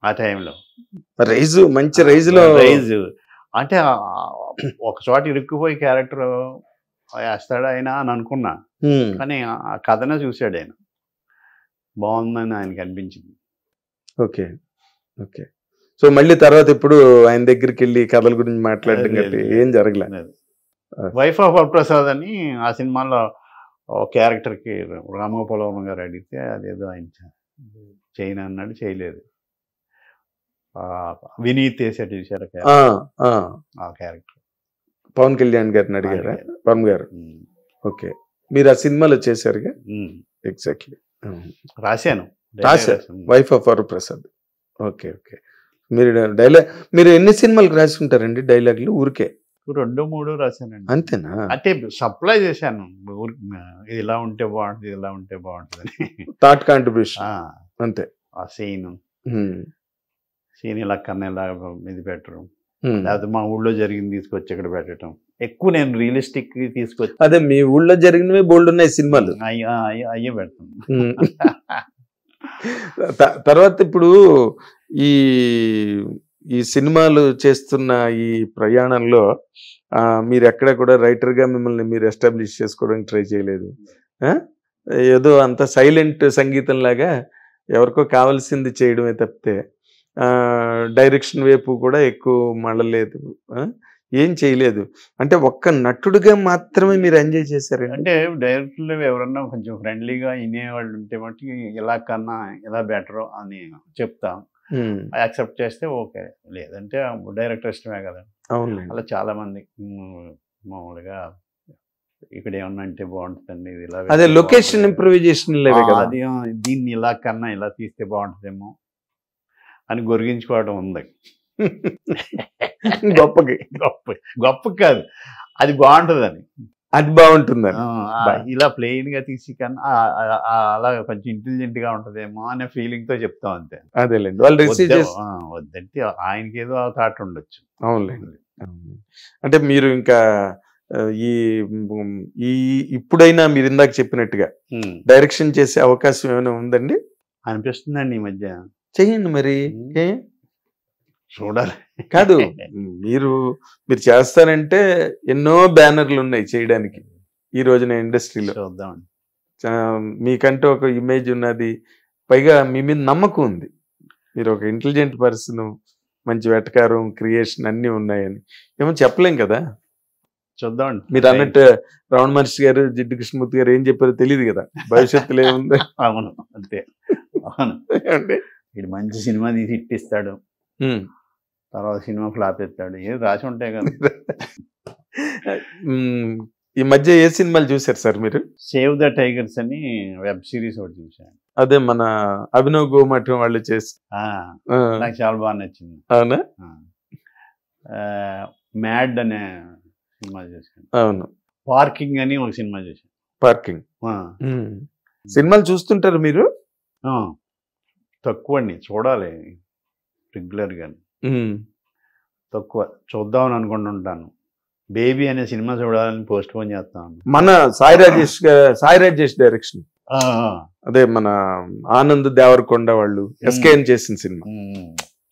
ఆ టైంలో రైజు మంచి రైజులో రైజు అంటే ఒక చోట ఇరుక్కుపోయి క్యారెక్టర్ వేస్తాడు ఆయన అని అనుకున్నా, కానీ ఆ కథనే చూశాడు ఆయన, బాగుందని ఆయనకి అనిపించింది. Okay okay. సో మళ్ళీ తర్వాత ఇప్పుడు ఆయన దగ్గరికి వెళ్ళి కథల గురించి మాట్లాడడం గట్టి ఏం జరగలేదు. వైఫ్ ఆఫ్ వరప్రసాద్ అని ఆ సినిమాలో క్యారెక్టర్కి రామగోపాలవరం గారు అడిగితే అదేదో ఆయన చేయను అన్నాడు, చేయలేదు. వినీత్ వేసాడు చూసారు ఆ క్యారెక్టర్. పవన్ కళ్యాణ్ గారిని అడిగారా? పవన్ గారు. ఓకే, మీరు ఆ సినిమాలో చేశారుగా? ఎగ్జాక్ట్లీ రాశాను. Wife of Varaprasad. Okay okay. మీరు ఎన్ని సినిమాలకు రాసి ఉంటారండి డైలాగులు? ఊరికే 2-3 రాశానండి. అంతేనా? అంటే సప్లై చేశాను, ఇది ఇలా ఉంటే బాగుంటుంది, ఇలా ఉంటే బాగుంటుంది అని. థాట్ కాంట్రిబ్యూషన్ అంతే. ఆ సీన్ ఇలా కన్నా ఇలా ఇది పెట్టడం, లేకపోతే మా ఊళ్ళో జరిగింది తీసుకొచ్చి ఇక్కడ పెట్టడం. ఎక్కువ నేను రియలిస్టిక్ తీసుకొచ్చి, అదే మీ ఊళ్ళో జరిగినవి బోల్డ్ ఉన్నాయి సినిమాలు, అయ్యే పెడతాను. తర్వాత ఇప్పుడు ఈ సినిమాలు చేస్తున్న ఈ ప్రయాణంలో మీరు ఎక్కడ కూడా రైటర్గా మిమ్మల్ని మీరు ఎస్టాబ్లిష్ చేసుకోవడానికి ట్రై చేయలేదు? ఏదో అంత సైలెంట్ సంగీతం లాగా ఎవరికో కావాల్సింది చేయడమే తప్పితే డైరెక్షన్ వైపు కూడా ఎక్కువ మళ్ళలేదు, ఏం చేయలేదు. అంటే ఒక్క నటుడుగా మాత్రమే మీరు ఎంజాయ్ చేశారు? అంటే డైరెక్టర్లు ఎవరన్నా కొంచెం ఫ్రెండ్లీగా వినేవాళ్ళు ఉంటే మట్టి ఇలా కన్నా ఇలా బెటర్ అని చెప్తాం, యాక్సెప్ట్ చేస్తే ఓకే, లేదంటే డైరెక్టర్ ఇష్టమే కదా. అవును, అలా చాలా మంది మామూలుగా ఇక్కడ ఏమన్నా అంటే బాగుంటుందండి, ఇది ఇలా అదే లొకేషన్ ఇంప్రూవైజేషన్ అది దీన్ని ఇలా కన్నా ఇలా తీస్తే బాగుంటుందేమో అని గొరిగించుకోవడం ఉంది. గొప్పకి గొప్ప కాదు, అది బాగుంటుందని, అది బాగుంటుందని. ఇలా ప్లెయిన్ గా తీసి కన్నా అలా కొంచెం ఇంటెలిజెంట్ గా ఉంటదేమో అనే ఫీలింగ్ తో చెప్తాం అంతే. అదేలేండి, వాళ్ళు రిసీవ్ వద్దంటే ఆయనకి ఏదో థాట్ ఉండొచ్చు. అవునులేండి. అంటే మీరు ఇంకా ఈ ఇప్పుడైనా మీరు ఇందాక చెప్పినట్టుగా డైరెక్షన్ చేసే అవకాశం ఏమైనా ఉందండి? అనిపిస్తుందండి ఈ మధ్య. చెయ్యండి మరి, చూడాలి. కాదు, మీరు చేస్తారంటే ఎన్నో బ్యానర్లు ఉన్నాయి చేయడానికి ఈ రోజున ఇండస్ట్రీలో. చూద్దామండి. మీకంటే ఒక ఇమేజ్ ఉన్నది, పైగా మీ మీద నమ్మకం ఉంది, మీరు ఒక ఇంటెలిజెంట్ పర్సన్, మంచి వెటకారం, క్రియేషన్ అన్నీ ఉన్నాయని. ఏమో చెప్పలేం కదా. చూద్దామండి. మీరు అన్నట్టు రమణ మహర్షి గారు, జిడ్డు కృష్ణమూర్తి గారు ఏం చెప్పారో తెలియదు కదా, భవిష్యత్తులో ఏముంది. అవును, అంతే. అవును, వీడు మంచి సినిమా తీసి ఇట్టిస్తాడు, తర్వాత సినిమా ఫ్లాప్ ఎత్తాడు, ఏది రాసి ఉంటాయి కదా. ఈ మధ్య ఏ సినిమాలు చూసారు సార్ మీరు? సేవ్ ద టైగర్స్ అని వెబ్ సిరీస్ ఒకటి చూసాను. అదే మన అభినవ్ గోమఠం వాళ్ళు చేసి, నాకు చాలా బాగా నచ్చింది. అవునా? మ్యాడ్ అనే సినిమా చూసాను. అవును. పార్కింగ్ అని ఒక సినిమా చూసాను. పార్కింగ్ సినిమాలు చూస్తుంటారు మీరు? తక్కువ అండి, చూడాలి రెగ్యులర్ గా, తక్కువ చూద్దామని అనుకుంటుంటాను. బేబీ అనే సినిమా చూడాలని పోస్ట్ పోన్ చేస్తాను. మన సాయి రాజేష్ డైరెక్షన్, అదే మన ఆనంద్ దేవరకొండ వాళ్ళు ఎస్కేఎం చేసిన సినిమా,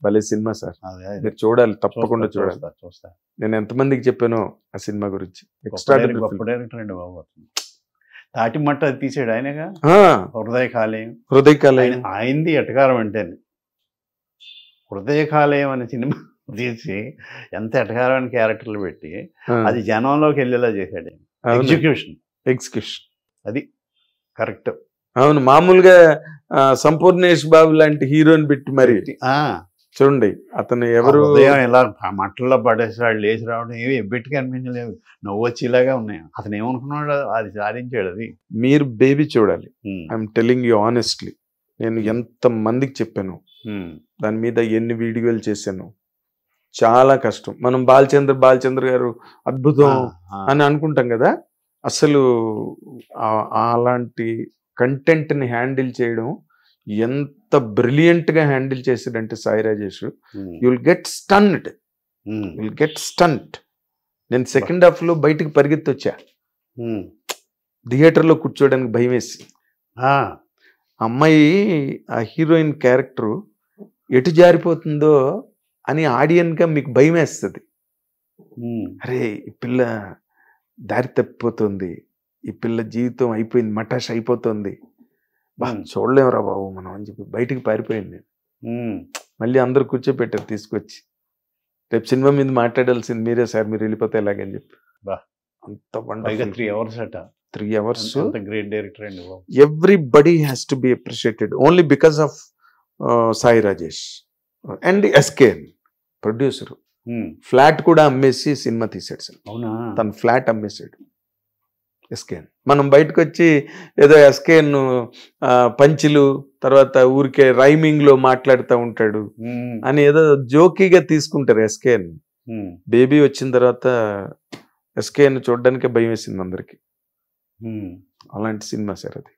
భలే సినిమా సార్, మీరు చూడాలి, తప్పకుండా చూడాలి. చూస్తా. నేను ఎంతమందికి చెప్పానో ఆ సినిమా గురించి. గొప్ప డైరెక్టర్ అండి బాబు. తాటి మట్ట అది తీసాడు ఆయనగా, హృదయ కాలేయం. ఆయనది ఎటకారం అంటే, హృదయ కాలేయం అనే సినిమా తీసి ఎంత ఎటకారమైన క్యారెక్టర్లు పెట్టి అది జనంలోకి వెళ్ళేలా చేశాడు. ఎగ్జిక్యూషన్ అది కరెక్ట్. అవును, మామూలుగా సంపూర్ణేష్ బాబు లాంటి హీరోని పెట్టి మరి చూడండి, అతను ఎవరు ఇలా మట్టల్లో పడేసి వాళ్ళు లేచి రావడం ఏవి ఎబ్బెట్టుగా అనిపించలేవు, నవ్వొచ్చేలాగా ఉన్నాయి. అతను ఏమనుకున్నాడు, అది సాధించాడు. అది మీరు బేబీ చూడాలి. ఐఎమ్ టెల్లింగ్ యూ ఆనెస్ట్లీ, నేను ఎంత మందికి చెప్పాను, దాని మీద ఎన్ని వీడియోలు చేశాను. చాలా కష్టం. మనం బాలచంద్ర గారు అద్భుతం అని అనుకుంటాం కదా, అసలు అలాంటి కంటెంట్ని హ్యాండిల్ చేయడం ఎంత బ్రిలియంట్ గా హ్యాండిల్ చేశాడంటే Sai Rajesh, you'll get stunned. నేను సెకండ్ హాఫ్ లో బయటికి పరిగెత్తి వచ్చా, థియేటర్లో కూర్చోడానికి భయం వేసి. అమ్మాయి ఆ హీరోయిన్ క్యారెక్టర్ ఎటు జారిపోతుందో అని ఆడియన్గా మీకు భయం వేస్తుంది. అరే ఈ పిల్ల దారి తప్పిపోతుంది, ఈ పిల్ల జీవితం అయిపోయింది, మటాష్ అయిపోతుంది, చూడలేమురా బాబు మనం అని చెప్పి బయటికి పారిపోయింది నేను. మళ్ళీ అందరూ కూర్చోపెట్టారు తీసుకొచ్చి, రేపు సినిమా మీద మాట్లాడాల్సింది మీరే సార్, మీరు వెళ్ళిపోతే ఎలాగని చెప్పి. అంత వండర్ఫుల్ 3 hours అట. 3 hours. గ్రేట్ డైరెక్టర్ అండి. Everybody has to be appreciated only because of Sai Rajesh and SKN producer. Flat కూడా అమ్మేసి సినిమా తీసాడు సార్. అవునా? తన ఫ్లాట్ అమ్మేసాడు ఎస్కేఎన్. మనం బయటకు వచ్చి ఏదో ఎస్కేఎన్ పంచులు తర్వాత ఊరికే రైమింగ్ లో మాట్లాడుతూ ఉంటాడు అని ఏదో జోకీగా తీసుకుంటారు ఎస్కేఎన్. బేబీ వచ్చిన తర్వాత ఎస్కేఎన్ చూడడానికే భయం వేసింది అందరికి. అలాంటి సినిమా సార్ అది.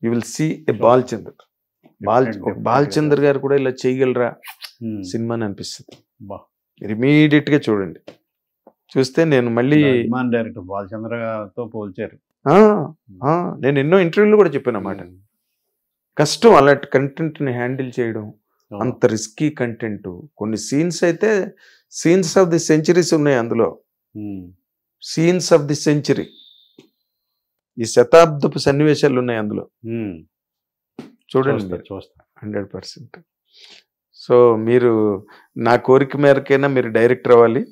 యూ విల్ సీ ఏ బాలచంద్ర గారు కూడా ఇలా చేయగలరా సినిమా అని అనిపిస్తుంది. ఇమీడియట్ గా చూడండి, చూస్తే నేను మళ్ళీ డైరెక్టర్ బాలచంద్రతో పోల్చారు. నేను ఎన్నో ఇంటర్వ్యూలు కూడా చెప్పాను అన్నమాట. కష్టం అలాంటి కంటెంట్ ని హ్యాండిల్ చేయడం, అంత రిస్కీ కంటెంట్. కొన్ని సీన్స్ అయితే సీన్స్ ఆఫ్ ది సెంచరీస్ ఉన్నాయి అందులో. సీన్స్ ఆఫ్ ది సెంచరీ, ఈ శతాబ్దపు సన్నివేశాలు ఉన్నాయి అందులో. చూడండి 100%. సో మీరు నా కోరిక మేరకైనా మీరు డైరెక్టర్ అవ్వాలి.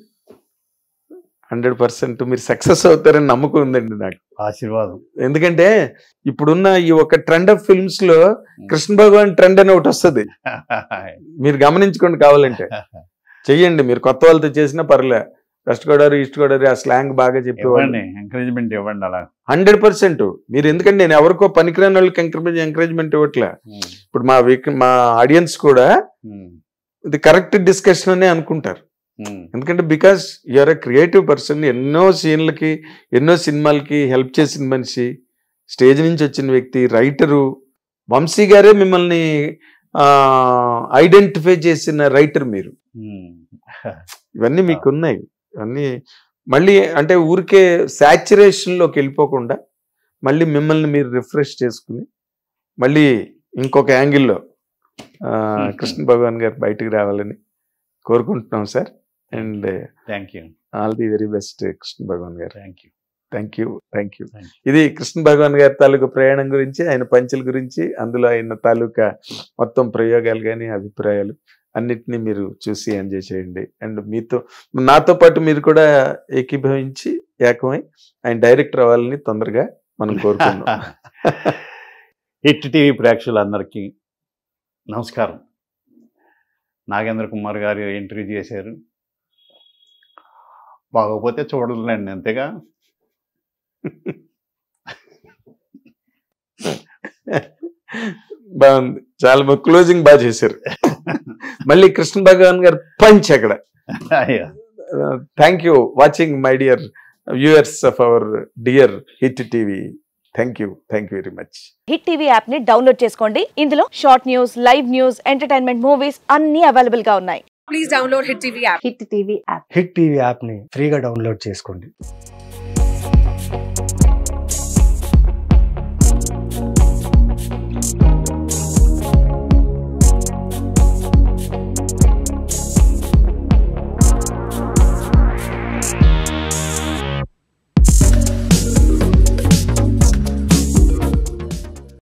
100% మీరు సక్సెస్ అవుతారని నమ్మకం ఉందండి నాకు. ఆశీర్వాదం. ఎందుకంటే ఇప్పుడున్న ఈ ఒక ట్రెండ్ ఆఫ్ ఫిల్మ్స్ లో కృష్ణ భగవాన్ ట్రెండ్ అని ఒకటి వస్తుంది, మీరు గమనించుకోండి. కావాలంటే చెయ్యండి, మీరు కొత్త వాళ్ళతో చేసినా పర్లే. వెస్ట్ గోదావరి ఈస్ట్ గోదావరి ఆ స్లాంగ్ బాగా చెప్పేవాడిని. ఎంకరేజ్మెంట్ ఇవ్వండి అలా. 100%. మీరు ఎందుకంటే నేను ఎవరికో పనికిరాని వాళ్ళకి ఎంకరేజ్మెంట్ ఇవ్వట్లే. ఇప్పుడు మా ఆడియన్స్ కూడా ఇది కరెక్ట్ డిస్కషన్ అనే అనుకుంటారు. ఎందుకంటే because you're a creative person. ఎన్నో సీన్లకి ఎన్నో సినిమాలకి హెల్ప్ చేసిన మనిషి, స్టేజ్ నుంచి వచ్చిన వ్యక్తి, రైటరు. వంశీ గారే మిమ్మల్ని ఐడెంటిఫై చేసిన రైటర్ మీరు. ఇవన్నీ మీకు ఉన్నాయి. ఇవన్నీ మళ్ళీ అంటే ఊరికే సాచురేషన్లోకి వెళ్ళిపోకుండా మళ్ళీ మిమ్మల్ని మీరు రిఫ్రెష్ చేసుకుని మళ్ళీ ఇంకొక యాంగిల్లో కృష్ణ భగవాన్ గారు బయటికి రావాలని కోరుకుంటున్నాం sir. And thank you, all the very best Krishna Bhagavan గారు. Thank you. ఇది కృష్ణ భగవాన్ గారి తాలూకా ప్రయాణం గురించి, ఆయన పంచుల గురించి, అందులో ఆయన తాలూకా మొత్తం ప్రయోగాలు కానీ అభిప్రాయాలు అన్నిటినీ మీరు చూసి ఎంజాయ్ చేయండి. అండ్ నాతో పాటు మీరు కూడా ఏకీభవించి ఏకమై ఆయన డైరెక్టర్ అవ్వాలని తొందరగా మనం కోరుకుంటున్నాం. హిట్ టీవీ ప్రేక్షకులందరికీ నమస్కారం. నాగేంద్ర కుమార్ గారు ఇంటర్వ్యూ చేశారు, బాగోపోతే చూడలేండి అంతేగా. బాగుంది, చాలా క్లోజింగ్ బాగా చేశారు. మళ్ళీ కృష్ణ భగవాన్ గారు పంచ్ అక్కడ. Thank you watching my dear viewers of our dear hit TV. Thank you very much. Hit TV app ని డౌన్లోడ్ చేసుకోండి. ఇందులో short news, live news, entertainment movies అన్ని అవైలబుల్ గా ఉన్నాయి. Please download hit TV app. Hit TV app hit TV app ని ఫ్రీగా download చేసుకోండి.